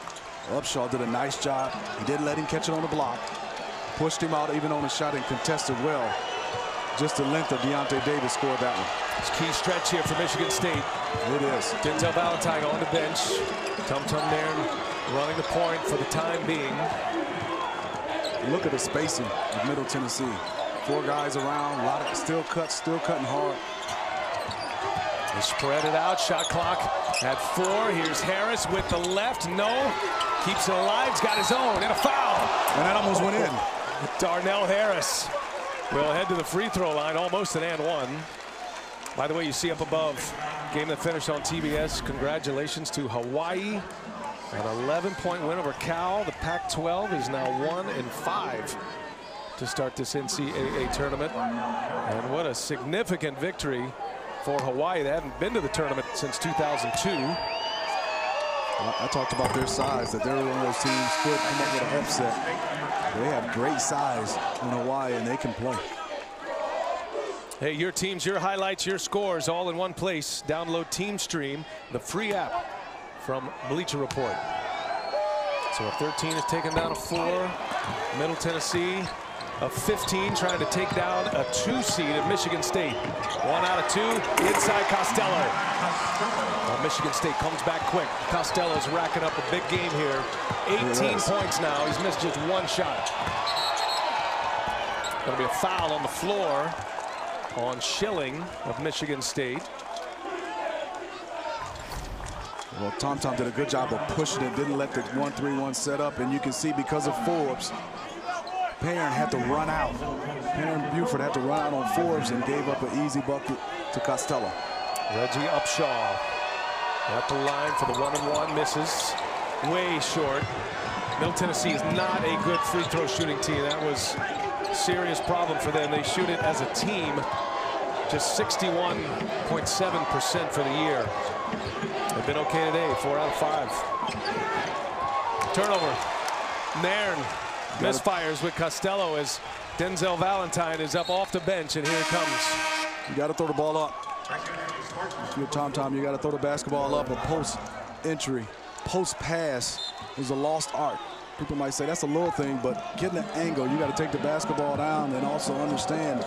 Upshaw did a nice job. He didn't let him catch it on the block. Pushed him out even on a shot and contested well. Just the length of Deontay Davis scored that one. It's key stretch here for Michigan State. It is. Denzel Valentine on the bench. Tom Nairn running the point for the time being. Look at the spacing of Middle Tennessee. 4 guys around, a lot of still cutting hard. They spread it out. Shot clock at 4. Here's Harris with the left. No. Keeps it alive. He's got his own. And a foul. And that almost went in. Darnell Harris will head to the free throw line. Almost an and 1. By the way, you see up above, game that finished on TBS. Congratulations to Hawaii. An 11-point win over Cal. The Pac-12 is now 1-5 to start this NCAA tournament. And what a significant victory for Hawaii. They haven't been to the tournament since 2002. I talked about their size, that they're one of those teams could come up with an upset. They have great size in Hawaii, and they can play. Hey, your teams, your highlights, your scores, all in one place. Download Team Stream, the free app from Bleacher Report. So a 13 is taken down a 4. Middle Tennessee, a 15 trying to take down a 2 seed at Michigan State. 1 out of 2 inside Costello. Well, Michigan State comes back quick. Costello's racking up a big game here. 18 points now. He's missed just 1 shot. Going to be a foul on the floor on Schilling of Michigan State. Well, Tom did a good job of pushing it, didn't let the 1-3-1 set up, and you can see because of Forbes, Perrin had to run out. Perrin Buford had to run out on Forbes and gave up an easy bucket to Costello. Reggie Upshaw at the line for the 1-and-1, misses way short. Middle Tennessee is not a good free throw shooting team. That was a serious problem for them. They shoot it as a team just 61.7% for the year. They've been okay today, 4 out of 5. Turnover. Nairn misfires with Costello as Denzel Valentine is up off the bench, and here it comes. You got to throw the ball up. If you're Tom, you got to throw the basketball up. A post entry, post pass is a lost art. People might say that's a little thing, but getting an angle, you got to take the basketball down and also understand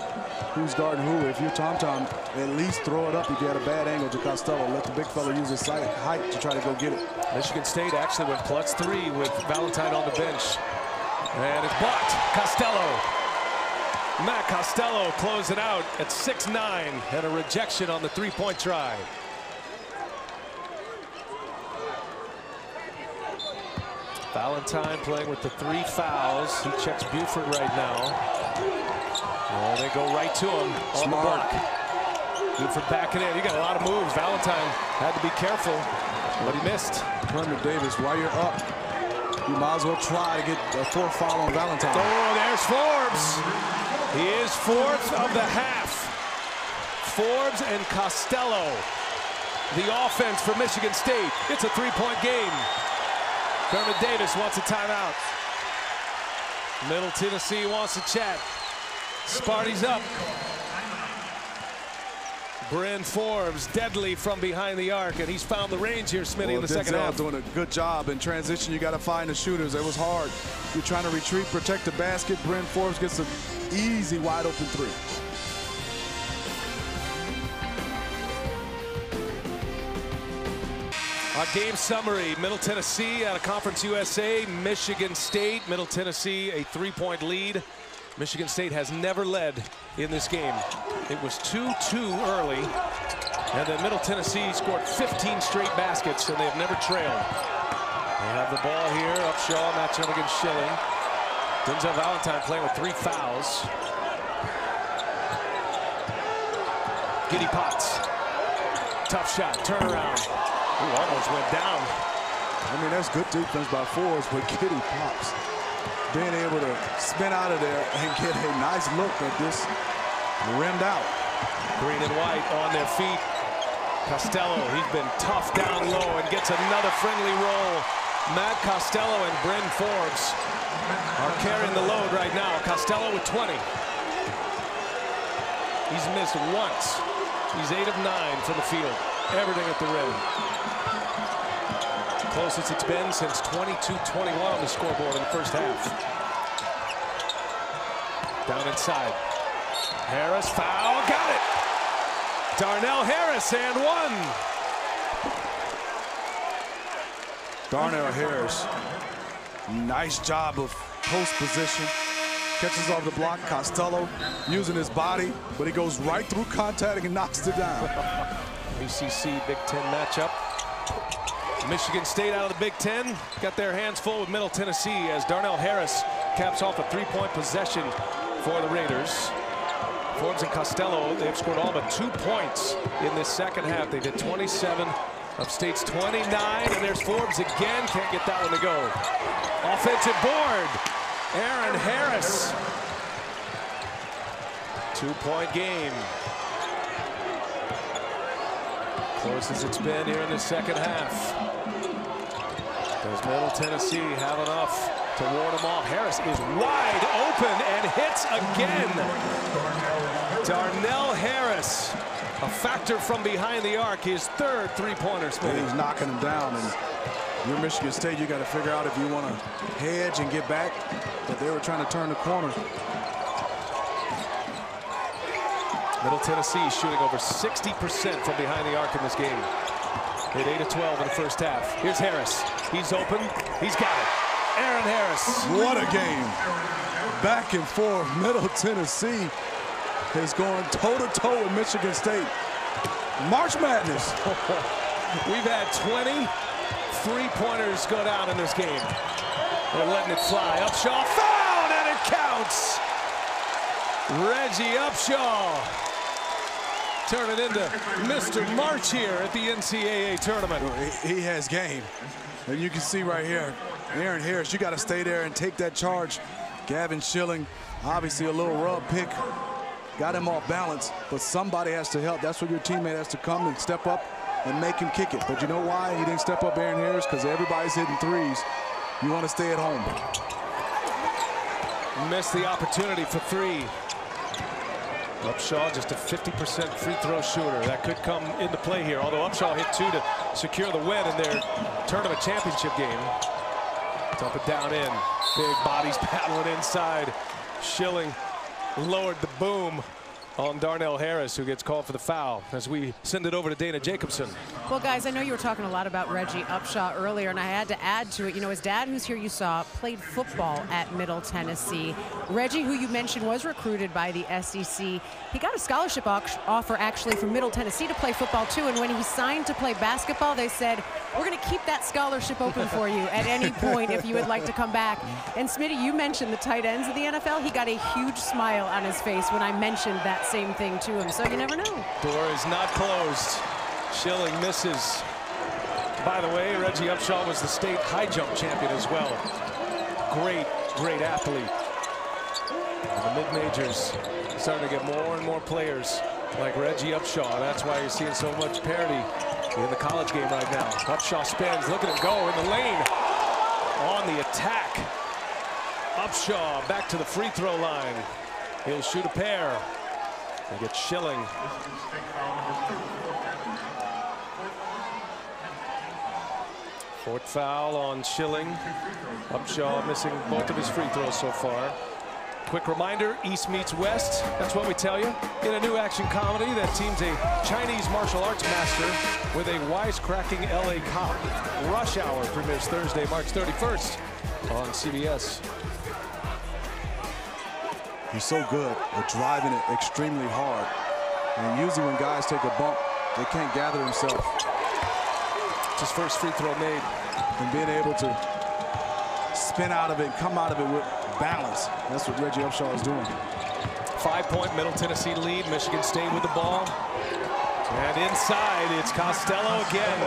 who's guarding who. If you're Tom, at least throw it up if you had a bad angle to Costello. Let the big fella use his height to try to go get it. Michigan State actually went +3 with Valentine on the bench. And it's blocked. Costello. Matt Costello closed it out at 6'9", and a rejection on the three-point try. Valentine playing with the 3 fouls. He checks Buford right now. And they go right to him on the block. Buford backing in. You got a lot of moves. Valentine had to be careful, but he missed. Herman Davis, while you're up, you might as well try to get a 4th foul on Valentine. Oh, there's Forbes. He is 4th of the half. Forbes and Costello. The offense for Michigan State. It's a 3-point game. Herman Davis wants a timeout. Middle Tennessee wants to chat. Sparty's up. Bryn Forbes, deadly from behind the arc, and he's found the range here, Smitty, in the second half. Doing a good job in transition. You got to find the shooters. It was hard. You're trying to retreat, protect the basket. Bryn Forbes gets an easy, wide open 3. Our game summary: Middle Tennessee out of Conference USA, Michigan State. Middle Tennessee a 3-point lead. Michigan State has never led in this game. It was 2-2 early, and then Middle Tennessee scored 15 straight baskets, and they have never trailed. They have the ball here. Upshaw matching up against Schilling. Denzel Valentine playing with 3 fouls. Giddy Potts. Tough shot. Turnaround. Ooh, almost went down. I mean, that's good defense by Forbes, but Giddy Potts being able to spin out of there and get a nice look at this rimmed out. Green and white on their feet. Costello, he's been tough down low and gets another friendly roll. Matt Costello and Bryn Forbes are carrying the load right now. Costello with 20. He's missed once. He's 8 of 9 from the field. Everything at the rim. Closest it's been since 22-21 on the scoreboard in the first half. Down inside. Harris, foul, got it! Darnell Harris, and 1. Darnell Harris, nice job of post position. Catches off the block. Costello using his body, but he goes right through contact and knocks it down. ACC Big Ten matchup. Michigan State out of the Big Ten got their hands full with Middle Tennessee as Darnell Harris caps off a 3-point possession for the Raiders. Forbes and Costello, they've scored all but 2 points in this second half. They've hit 27 of State's 29, and there's Forbes again. Can't get that one to go. Offensive board. Aaron Harris. 2-point game. Closest it's been here in the second half. Does Middle Tennessee have enough to ward him off? Harris is wide open and hits again. Darnell Harris, a factor from behind the arc, his 3rd 3-pointer. He's knocking him down, and you're Michigan State. You got to figure out if you want to hedge and get back, but they were trying to turn the corner. Middle Tennessee shooting over 60% from behind the arc in this game. Hit 8 of 12 in the first half. Here's Harris. He's open. He's got it. Aaron Harris. What a game. Back and forth. Middle Tennessee is going toe-to-toe with Michigan State. March Madness. We've had 20 3-pointers go down in this game. They're letting it fly. Upshaw fouled, and it counts. Reggie Upshaw turning into Mr. March here at the NCAA tournament. He has game. And you can see right here, Aaron Harris, you got to stay there and take that charge. Gavin Schilling, obviously a little rub pick. Got him off balance, but somebody has to help. That's where your teammate has to come and step up and make him kick it. But you know why he didn't step up, Aaron Harris? Because everybody's hitting threes. You want to stay at home. Missed the opportunity for three. Upshaw, just a 50% free throw shooter. That could come into play here, although Upshaw hit 2 to secure the win in their tournament championship game. Dump it down in. Big bodies battling inside. Schilling lowered the boom on Darnell Harris, who gets called for the foul as we send it over to Dana Jacobson. Well, guys, I know you were talking a lot about Reggie Upshaw earlier, and I had to add to it. You know, his dad, who's here you saw, played football at Middle Tennessee. Reggie, who you mentioned, was recruited by the SEC. He got a scholarship offer, actually, from Middle Tennessee to play football, too. And when he signed to play basketball, they said, we're going to keep that scholarship open for you at any point if you would like to come back. And, Smitty, you mentioned the tight ends of the NFL. He got a huge smile on his face when I mentioned that same thing to him, so you never know. Door is not closed. Schilling misses. By the way, Reggie Upshaw was the state high jump champion as well. Great athlete. And the mid-majors starting to get more and more players like Reggie Upshaw. That's why you're seeing so much parity in the college game right now. Upshaw spins, look at him go in the lane. On the attack. Upshaw back to the free throw line. He'll shoot a pair. They get Schilling. Fourth foul on Schilling. Upshaw missing both of his free throws so far. Quick reminder, East meets West. That's what we tell you. In a new action comedy that teams a Chinese martial arts master with a wisecracking LA cop. Rush Hour premieres Thursday, March 31st on CBS. He's so good at driving it extremely hard. And usually when guys take a bump, they can't gather themselves. It's his first free throw made. And being able to spin out of it and come out of it with balance. That's what Reggie Upshaw is doing. 5-point Middle Tennessee lead. Michigan State with the ball. And inside, it's Costello again.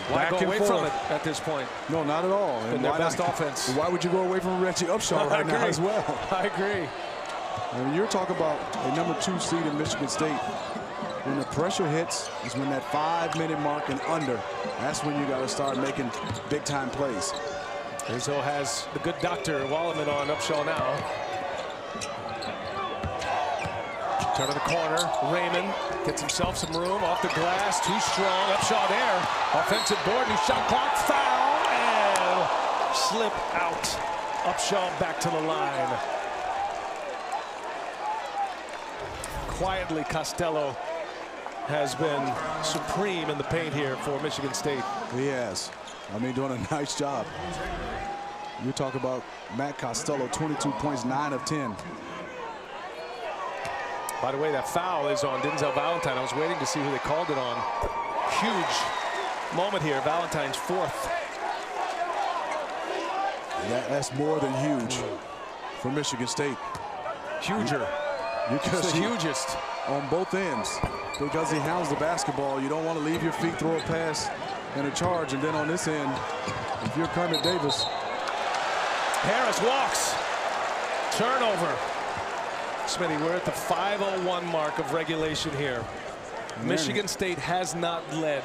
Why go away from it at this point? No, not at all. And their best offense. Why would you go away from Reggie Upshaw right now as well? I agree. And you're talking about a '2 seed in Michigan State. When the pressure hits is when that 5-minute mark and under. That's when you got to start making big-time plays. Izzo has the good doctor Wallerman on Upshaw now. Turn to the corner. Raymond gets himself some room off the glass. Too strong. Upshaw there. Offensive board. New shot clock. Foul. And slip out. Upshaw back to the line. Quietly, Costello has been supreme in the paint here for Michigan State. He has. I mean, doing a nice job. You talk about Matt Costello, 22 points, 9 of 10. By the way, that foul is on Denzel Valentine. I was waiting to see who they called it on. Huge moment here. Valentine's fourth. That's more than huge for Michigan State. Huger. Because it's the hugest. On both ends. Because he handles the basketball. You don't want to leave your feet, throw a pass, and a charge. And then on this end, if you're Kermit Davis. Harris walks. Turnover. Smitty, we're at the 5:01 mark of regulation here. Man. Michigan State has not led.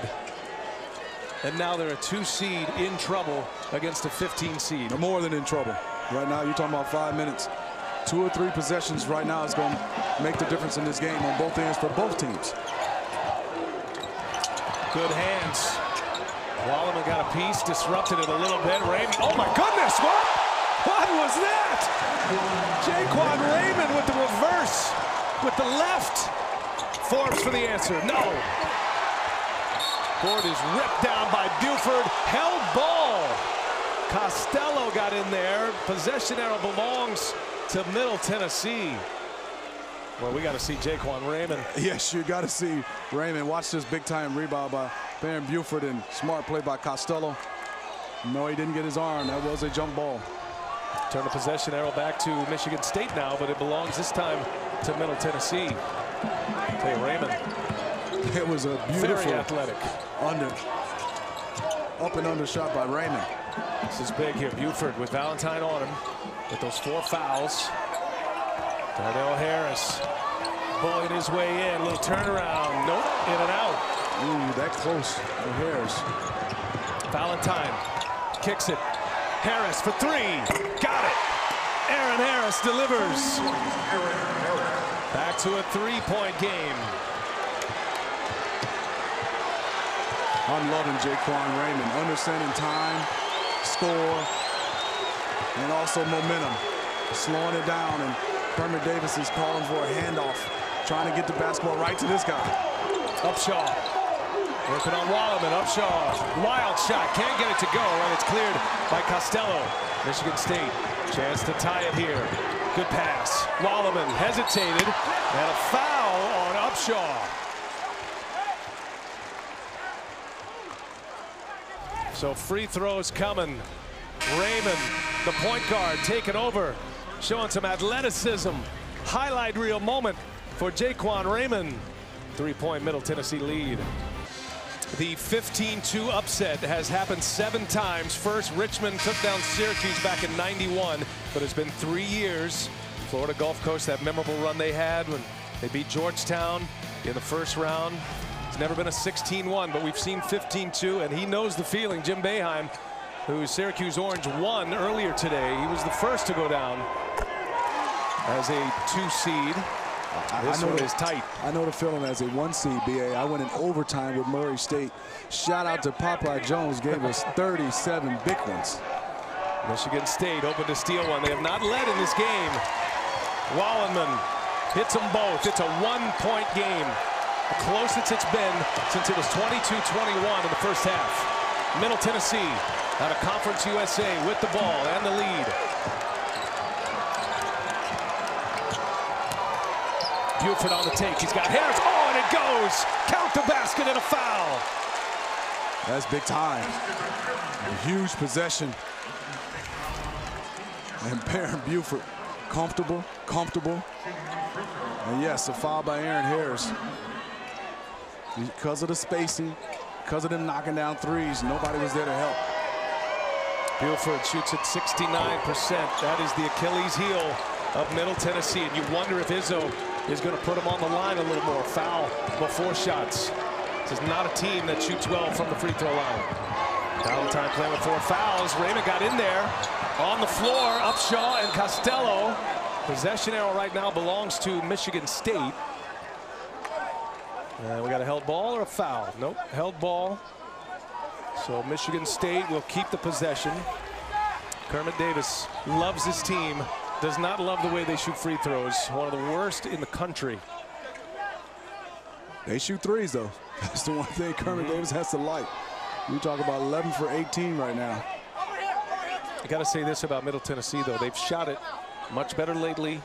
And now they're a 2 seed in trouble against a 15 seed. No more than in trouble. Right now, you're talking about 5 minutes. 2 or 3 possessions right now is going to make the difference in this game on both ends for both teams. Good hands. Wallerman got a piece, disrupted it a little bit. Raymond, oh my goodness, what was that? Jaquan Raymond with the reverse, with the left. Forbes for the answer, no. Board is ripped down by Buford, held ball. Costello got in there. Possession arrow belongs to Middle Tennessee. Well, we got to see Jaquan Raymond. Yes, you got to see Raymond. Watch this big-time rebound by Baron Buford and smart play by Costello. No, he didn't get his arm. That was a jump ball. Turn the possession arrow back to Michigan State now, but it belongs this time to Middle Tennessee. Hey, Raymond. It was a beautiful very athletic up and under shot by Raymond. This is big here. Buford with Valentine on him with those 4 fouls. Darnell Harris bullying his way in. Little turnaround. Nope. In and out. Ooh, that close for Harris. Valentine kicks it. Harris for 3. Got it. Aaron Harris delivers. Back to a 3-point game. I'm loving Jaquan Raymond. Understanding time, score, and also momentum. Slowing it down, and Kermit Davis is calling for a handoff. Trying to get the basketball right to this guy. Upshaw. Working on Wallerman. Upshaw. Wild shot. Can't get it to go, and it's cleared by Costello. Michigan State. Chance to tie it here. Good pass. Wallerman hesitated. And a foul on Upshaw. So free throws coming. Raymond, the point guard, taking over. Showing some athleticism. Highlight reel moment for Jaquan Raymond. 3-point Middle Tennessee lead. The 15-2 upset has happened 7 times. First, Richmond took down Syracuse back in '91, but it's been 3 years. Florida Gulf Coast, that memorable run they had when they beat Georgetown in the first round. It's never been a 16-1, but we've seen 15-2, and he knows the feeling. Jim Boeheim, who Syracuse Orange won earlier today, he was the first to go down as a 2 seed. This one is tight. I know the feeling as a 1 seed, BA. I went in overtime with Murray State. Shout out to Popeye Jones, gave us 37 big ones. Michigan State open to steal one. They have not led in this game. Wallenman hits them both. It's a 1-point game. The closest it's been since it was 22-21 in the first half. Middle Tennessee out of Conference USA with the ball and the lead. Buford on the take. He's got Harris. Oh, and it goes. Count the basket and a foul. That's big time. A huge possession. And Baron Buford, comfortable. And yes, a foul by Aaron Harris. Because of the spacing, because of them knocking down threes, nobody was there to help. Buford shoots at 69%. That is the Achilles heel of Middle Tennessee. And you wonder if Izzo is going to put him on the line a little more. Foul before shots. This is not a team that shoots well from the free throw line. Valentine playing with 4 fouls. Raymond got in there on the floor. Upshaw and Costello. Possession arrow right now belongs to Michigan State. And we got a held ball or a foul? Nope, held ball. So Michigan State will keep the possession. Kermit Davis loves his team. Does not love the way they shoot free throws. One of the worst in the country. They shoot threes, though. That's the one thing Kermit Davis has to like. We talk about 11 for 18 right now. I got to say this about Middle Tennessee, though. They've shot it much better lately.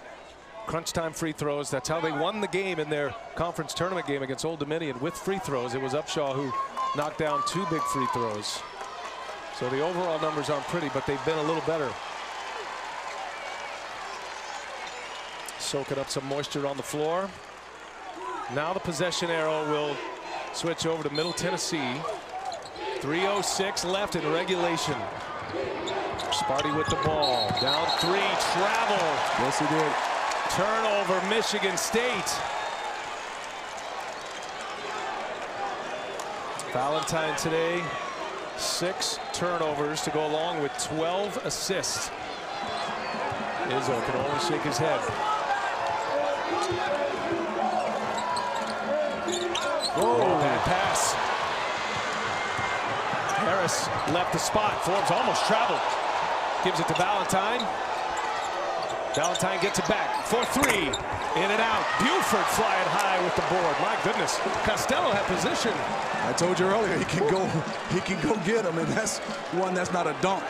Crunch time free throws. That's how they won the game in their conference tournament game against Old Dominion with free throws. It was Upshaw who knocked down 2 big free throws. So the overall numbers aren't pretty, but they've been a little better. Soaking up some moisture on the floor. Now the possession arrow will switch over to Middle Tennessee. 3:06 left in regulation. Sparty with the ball. Down 3, travel. Yes, he did. Turnover, Michigan State. Valentine today, 6 turnovers to go along with 12 assists. Izzo can only shake his head. Oh, bad pass. Harris left the spot. Forbes almost traveled. Gives it to Valentine. Valentine gets it back for 3. In and out. Buford flying high with the board. My goodness. Costello had position. I told you earlier he can go get him, and that's one that's not a dunk.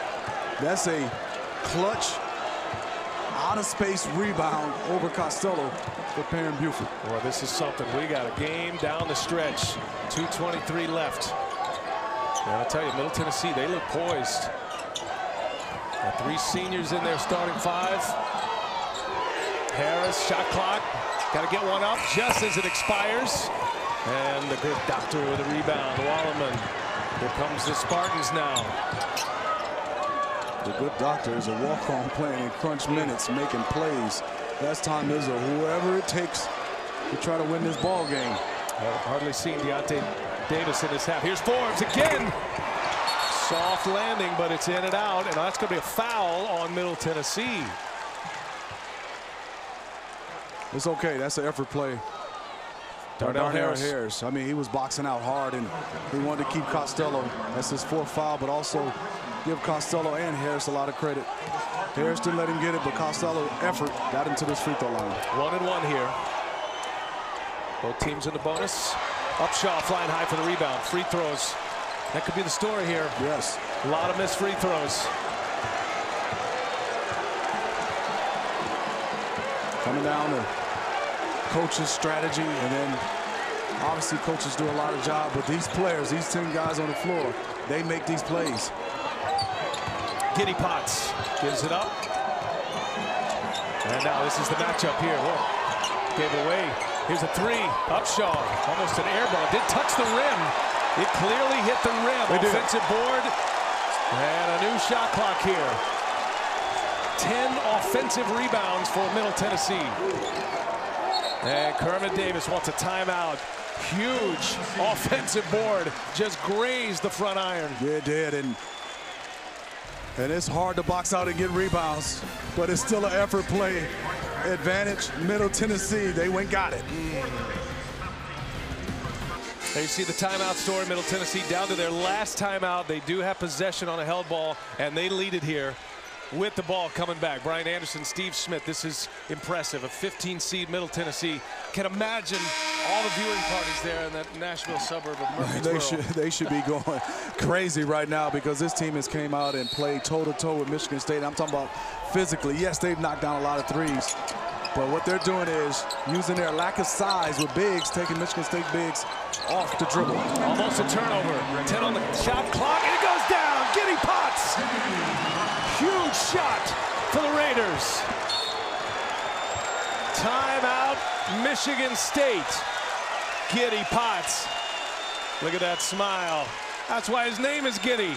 That's a clutch, out of space rebound over Costello for Baron Buford. Well, this is something. We got a game down the stretch. 2:23 left. And I'll tell you, Middle Tennessee, they look poised. Got 3 seniors in their starting 5. Harris, shot clock. Got to get one up just as it expires. And the good doctor with a rebound. Wallerman. Here comes the Spartans now. The good doctor is a walk-on playing in crunch minutes, making plays. That's Tom Izzo, whoever it takes to try to win this ball game. Hardly seen Deontay Davis in this half. Here's Forbes again. Soft landing, but it's in and out, and that's going to be a foul on Middle Tennessee. It's okay. That's an effort play. Darnell Harris. I mean, he was boxing out hard, and he wanted to keep Costello. That's his fourth foul, but also give Costello and Harris a lot of credit. Harris didn't let him get it, but Costello's effort got him to this free throw line. 1-and-1 here. Both teams in the bonus. Upshaw flying high for the rebound. Free throws. That could be the story here. Yes. A lot of missed free throws. Coming down to coach's strategy, and then obviously coaches do a lot of job, but these players, these 10 guys on the floor, they make these plays. Giddy Potts gives it up. And now this is the matchup here. Whoa. Gave it away. Here's a three. Upshaw, almost an air ball. Did touch the rim. It clearly hit the rim. Offensive board. And a new shot clock here. 10 offensive rebounds for Middle Tennessee. And Kermit Davis wants a timeout. Huge offensive board. Just grazed the front iron. Yeah, it did. And it's hard to box out and get rebounds, but it's still an effort play. Advantage, Middle Tennessee. They went got it. There you see the timeout story. Middle Tennessee down to their last timeout. They do have possession on a held ball, and they lead it here with the ball coming back. Brian Anderson, Steve Smith. This is impressive. A 15 seed Middle Tennessee. Can imagine all the viewing parties there in that Nashville suburb of Murfreesboro. They should be going crazy right now, because this team has came out and played toe-to-toe with Michigan State. I'm talking about physically. Yes, they've knocked down a lot of threes, but what they're doing is using their lack of size with bigs, taking Michigan State bigs off the dribble. Almost a turnover. 10 on the shot clock, and it goes down. Giddy Potts. Huge shot for the Raiders. Timeout, Michigan State. Giddy Potts. Look at that smile. That's why his name is Giddy.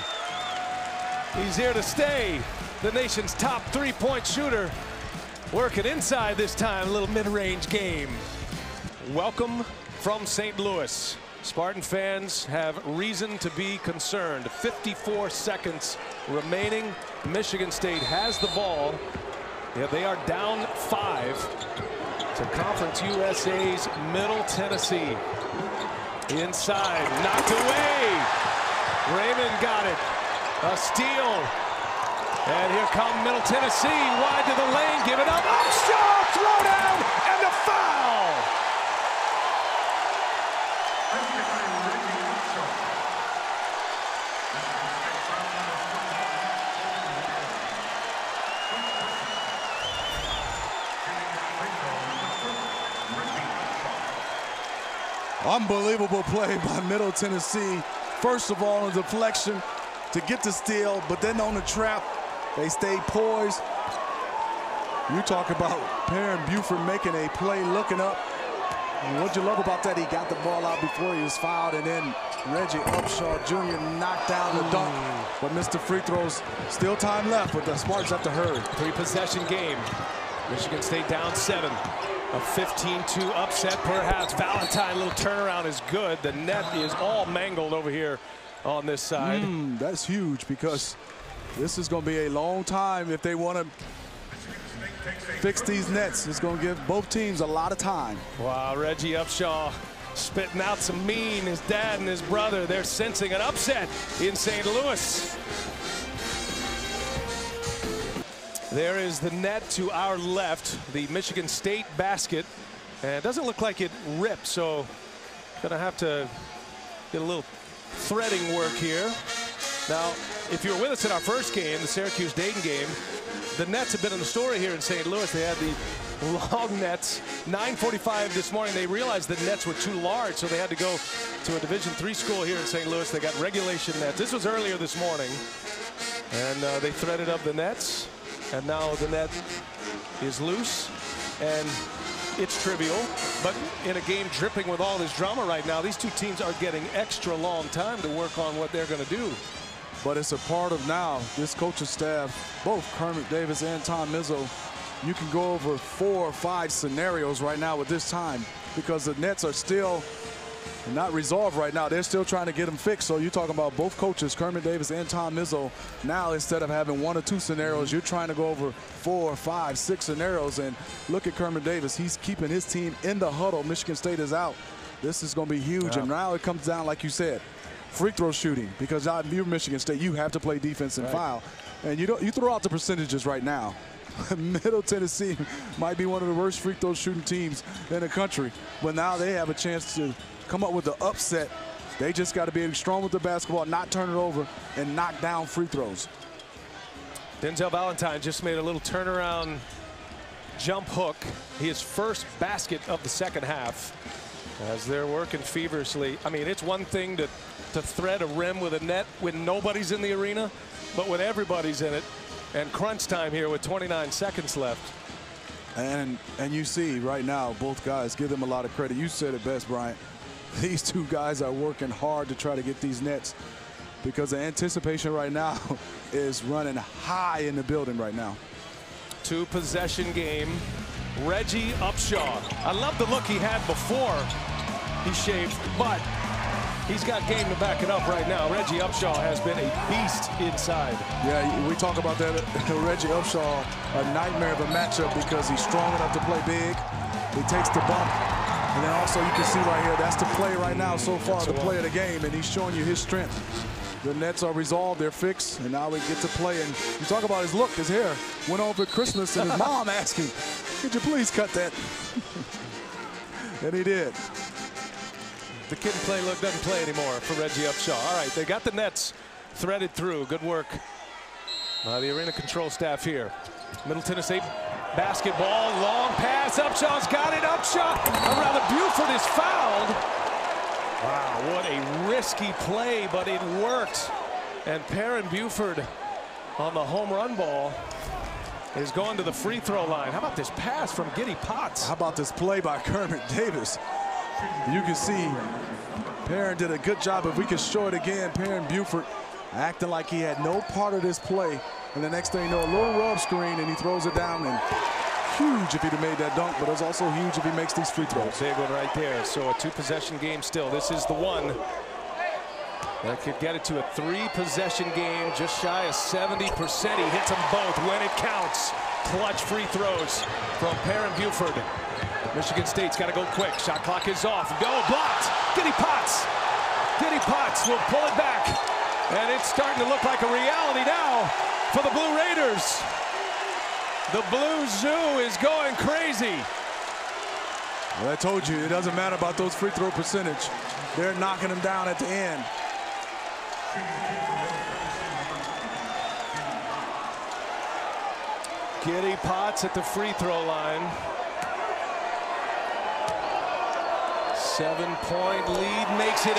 He's here to stay. The nation's top three-point shooter. Working inside this time, a little mid-range game. Welcome from St. Louis. Spartan fans have reason to be concerned. 54 seconds remaining. Michigan State has the ball. Yeah, they are down 5 to Conference USA's Middle Tennessee. Inside, knocked away. Raymond got it. A steal. And here come Middle Tennessee. Wide to the lane, give it up. Upshaw, throw down, and a foul. Unbelievable play by Middle Tennessee. First of all, a deflection to get the steal, but then on the trap, they stayed poised. You talk about Perrin Buford making a play, looking up. And what you love about that, he got the ball out before he was fouled, and then Reggie Upshaw Jr. knocked down the dunk, but missed the free throws. Still time left, but the Spartans have to hurry. 3-possession game. Michigan State down 7. A 15-2 upset, perhaps. Valentine, little turnaround is good. The net is all mangled over here on this side. That's huge, because this is going to be a long time if they want to fix these nets. It's going to give both teams a lot of time. Wow, Reggie Upshaw spitting out some mean. His dad and his brother, they're sensing an upset in St. Louis. There is the net to our left, the Michigan State basket. And it doesn't look like it ripped, so gonna have to get a little threading work here. Now, if you were with us in our first game, the Syracuse-Dayton game, the nets have been in the story here in St. Louis. They had the long nets. 9:45 this morning, they realized the nets were too large, so they had to go to a Division III school here in St. Louis. They got regulation nets. This was earlier this morning, and they threaded up the nets. And now the net is loose, and it's trivial. But in a game dripping with all this drama right now, these two teams are getting extra long time to work on what they're going to do. but it's a part of now this coaching staff, both Kermit Davis and Tom Izzo. You can go over 4 or 5 scenarios right now at this time because the Nets are still not resolved right now. They're still trying to get them fixed. So you're talking about both coaches, Kermit Davis and Tom Izzo. Now, instead of having 1 or 2 scenarios, you're trying to go over 4, 5, 6 scenarios. And look at Kermit Davis. He's keeping his team in the huddle. Michigan State is out. This is going to be huge. Yeah. And now it comes down, like you said, free throw shooting, because if you're Michigan State, you have to play defense and foul. And you throw out the percentages right now. Middle Tennessee might be one of the worst free throw shooting teams in the country, but now they have a chance to come up with the upset. They just got to be strong with the basketball, not turn it over, and knock down free throws. Denzel Valentine just made a little turnaround jump hook, his first basket of the second half, as they're working feverishly. I mean, it's one thing to thread a rim with a net when nobody's in the arena, but when everybody's in it. And crunch time here with 29 seconds left. And you see right now, both guys, give them a lot of credit. You said it best, Bryant. These 2 guys are working hard to try to get these nets, because the anticipation right now is running high in the building right now. 2-possession game. Reggie Upshaw. I love the look he had before he shaved, but he's got game to back it up right now. Reggie Upshaw has been a beast inside. Yeah, we talk about that. Reggie Upshaw, a nightmare of a matchup because he's strong enough to play big. He takes the bump. And then also you can see right here, that's the play right now so far, the play of the game, and he's showing you his strength. The Nets are resolved, they're fixed, and now we get to play. And you talk about his look, his hair went on for Christmas, and his mom asked him, could you please cut that? And he did. The kid in play look doesn't play anymore for Reggie Upshaw. All right, they got the Nets threaded through. Good work by the arena control staff here. Middle Tennessee basketball, long pass. Upshaw's got it. Upshaw, or rather Buford is fouled. Wow, what a risky play, but it worked. And Perrin Buford on the home run ball is going to the free throw line. How about this pass from Giddy Potts? How about this play by Kermit Davis? You can see Perrin did a good job. If we could show it again, Perrin Buford acting like he had no part of this play. And the next thing you know, a little rub screen, and he throws it down. And huge if he'd have made that dunk, but it's also huge if he makes these free throws. Big one right there. So a 2-possession game still. This is the one that could get it to a 3-possession game, just shy of 70%. He hits them both when it counts. Clutch free throws from Perrin Buford. Michigan State's got to go quick. Shot clock is off. Go, blocked. Giddy Potts. Giddy Potts will pull it back. And it's starting to look like a reality now for the Blue Raiders. The Blue Zoo is going crazy. Well, I told you, it doesn't matter about those free throw percentage. They're knocking them down at the end. Giddy Potts at the free throw line. 7-point lead makes it 8.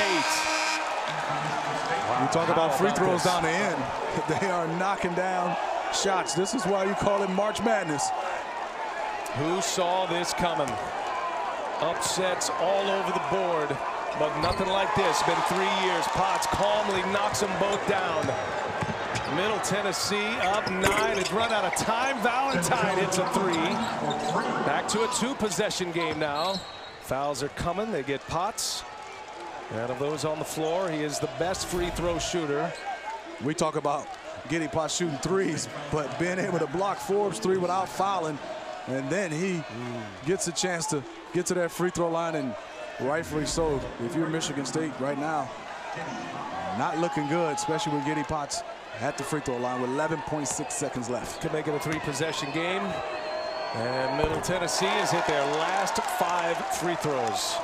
Wow. You talk about free throws down the end. They are knocking down shots. This is why you call it March Madness. Who saw this coming? Upsets all over the board, but nothing like this. Been 3 years. Potts calmly knocks them both down. Middle Tennessee up 9. It's run out of time. Valentine hits a 3. Back to a 2-possession game now. Fouls are coming. They get Potts. Out of those on the floor, he is the best free throw shooter. We talk about Giddy Potts shooting threes, but being able to block Forbes' 3 without fouling, and then he gets a chance to get to that free throw line, and rightfully so. If you're Michigan State right now, not looking good, especially with Giddy Potts at the free throw line with 11.6 seconds left. Could make it a 3-possession game. And Middle Tennessee has hit their last 5 free throws.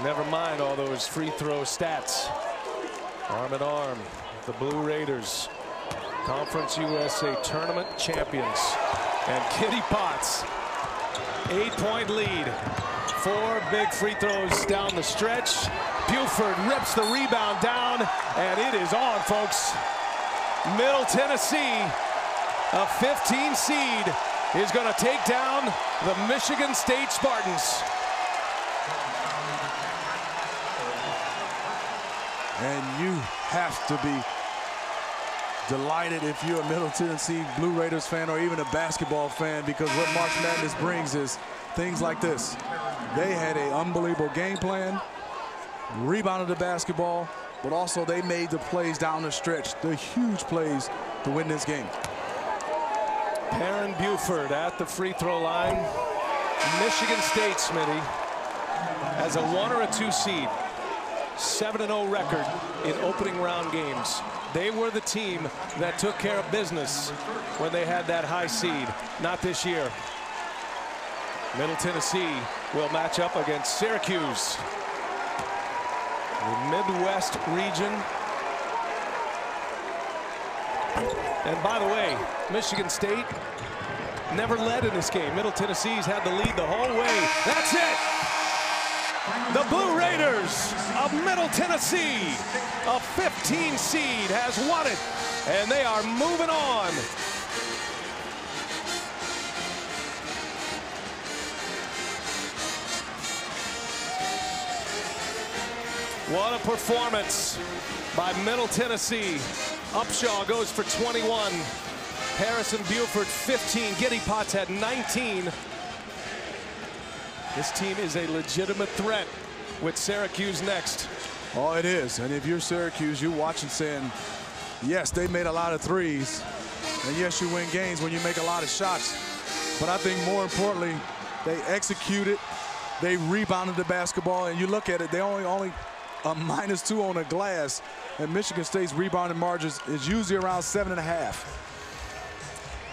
Never mind all those free throw stats. Arm in arm, the Blue Raiders, Conference USA tournament champions. And Giddy Potts, 8-point lead. 4 big free throws down the stretch. Buford rips the rebound down, and it is on, folks. Middle Tennessee, a 15 seed, is going to take down the Michigan State Spartans. And you have to be delighted if you're a Middle Tennessee Blue Raiders fan or even a basketball fan, because what March Madness brings is things like this. They had an unbelievable game plan, rebounded the basketball, but also they made the plays down the stretch, the huge plays to win this game. Perrin Buford at the free throw line. Michigan State, Smitty, as a 1 or a 2 seed, 7-0 record in opening round games. They were the team that took care of business when they had that high seed. Not this year. Middle Tennessee will match up against Syracuse. The Midwest region. And by the way, Michigan State never led in this game. Middle Tennessee's had the lead the whole way. That's it. The Blue Raiders of Middle Tennessee, a 15 seed, has won it, and they are moving on. What a performance by Middle Tennessee. Upshaw goes for 21. Harrison Buford 15. Giddy Potts had 19. This team is a legitimate threat with Syracuse next. Oh, it is. And if you're Syracuse, you're watching saying, yes, they made a lot of threes. And yes, you win games when you make a lot of shots. But I think more importantly, they executed. They rebounded the basketball. And you look at it, they only a -2 on the glass. And Michigan State's rebounding margins is usually around 7.5.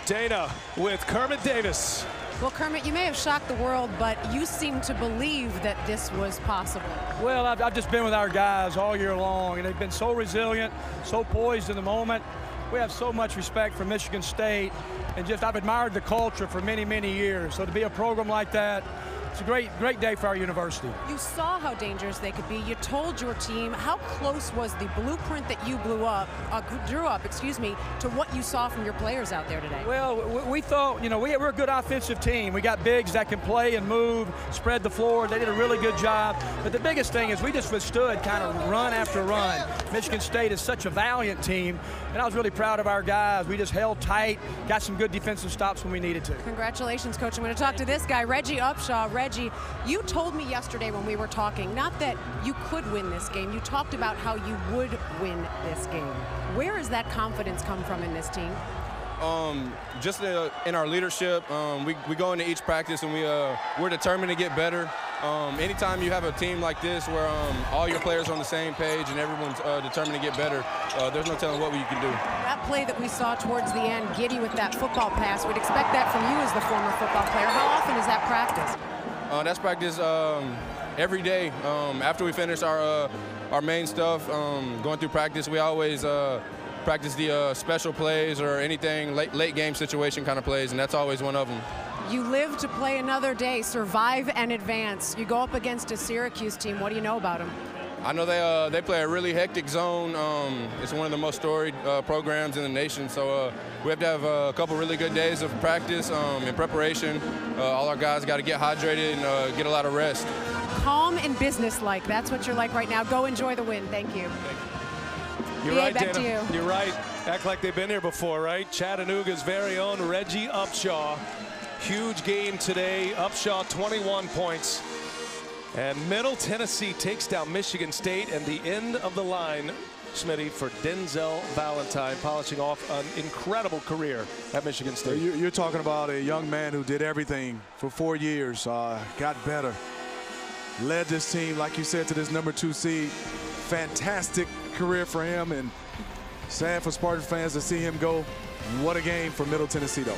Dana with Kermit Davis. Well, Kermit, you may have shocked the world, but you seem to believe that this was possible. Well, I've just been with our guys all year long, and they've been so resilient, so poised in the moment. We have so much respect for Michigan State, and just I've admired the culture for many, many years. So to be a program like that, it's a great day for our university. You saw how dangerous they could be. You told your team. How close was the blueprint that you drew up, to what you saw from your players out there today? Well, we thought, we're a good offensive team. We got bigs that can play and move, spread the floor. They did a really good job. But the biggest thing is we just withstood kind of run after run. Michigan State is such a valiant team, and I was really proud of our guys. We just held tight, got some good defensive stops when we needed to. Congratulations, Coach. I'm going to talk to this guy, Reggie Upshaw. Reggie, you told me yesterday when we were talking, not that you could win this game, you talked about how you would win this game. Where does that confidence come from in this team? Just in our leadership. We go into each practice and we're determined to get better. Anytime you have a team like this where all your players are on the same page and everyone's determined to get better, there's no telling what you can do. That play that we saw towards the end, Giddy with that football pass, we'd expect that from you as the former football player. How often is that practice? That's practice every day. After we finish our main stuff, going through practice, we always practice the special plays or anything, late game situation kind of plays, and that's always one of them. You live to play another day, survive and advance. You go up against a Syracuse team. What do you know about them? I know they play a really hectic zone. It's one of the most storied programs in the nation, so we have to have a couple really good days of practice and preparation. All our guys got to get hydrated and get a lot of rest. Calm and businesslike. That's what you're like right now. Go enjoy the win. Thank you. You're BA, right, back Dana. to you. You're right. Act like they've been here before, right? Chattanooga's very own Reggie Upshaw. Huge game today. Upshaw, 21 points. And Middle Tennessee takes down Michigan State, and the end of the line, Smitty, for Denzel Valentine, polishing off an incredible career at Michigan State. You're talking about a young man who did everything for 4 years, got better, led this team, like you said, to this #2 seed. Fantastic career for him, and sad for Spartan fans to see him go. What a game for Middle Tennessee, though.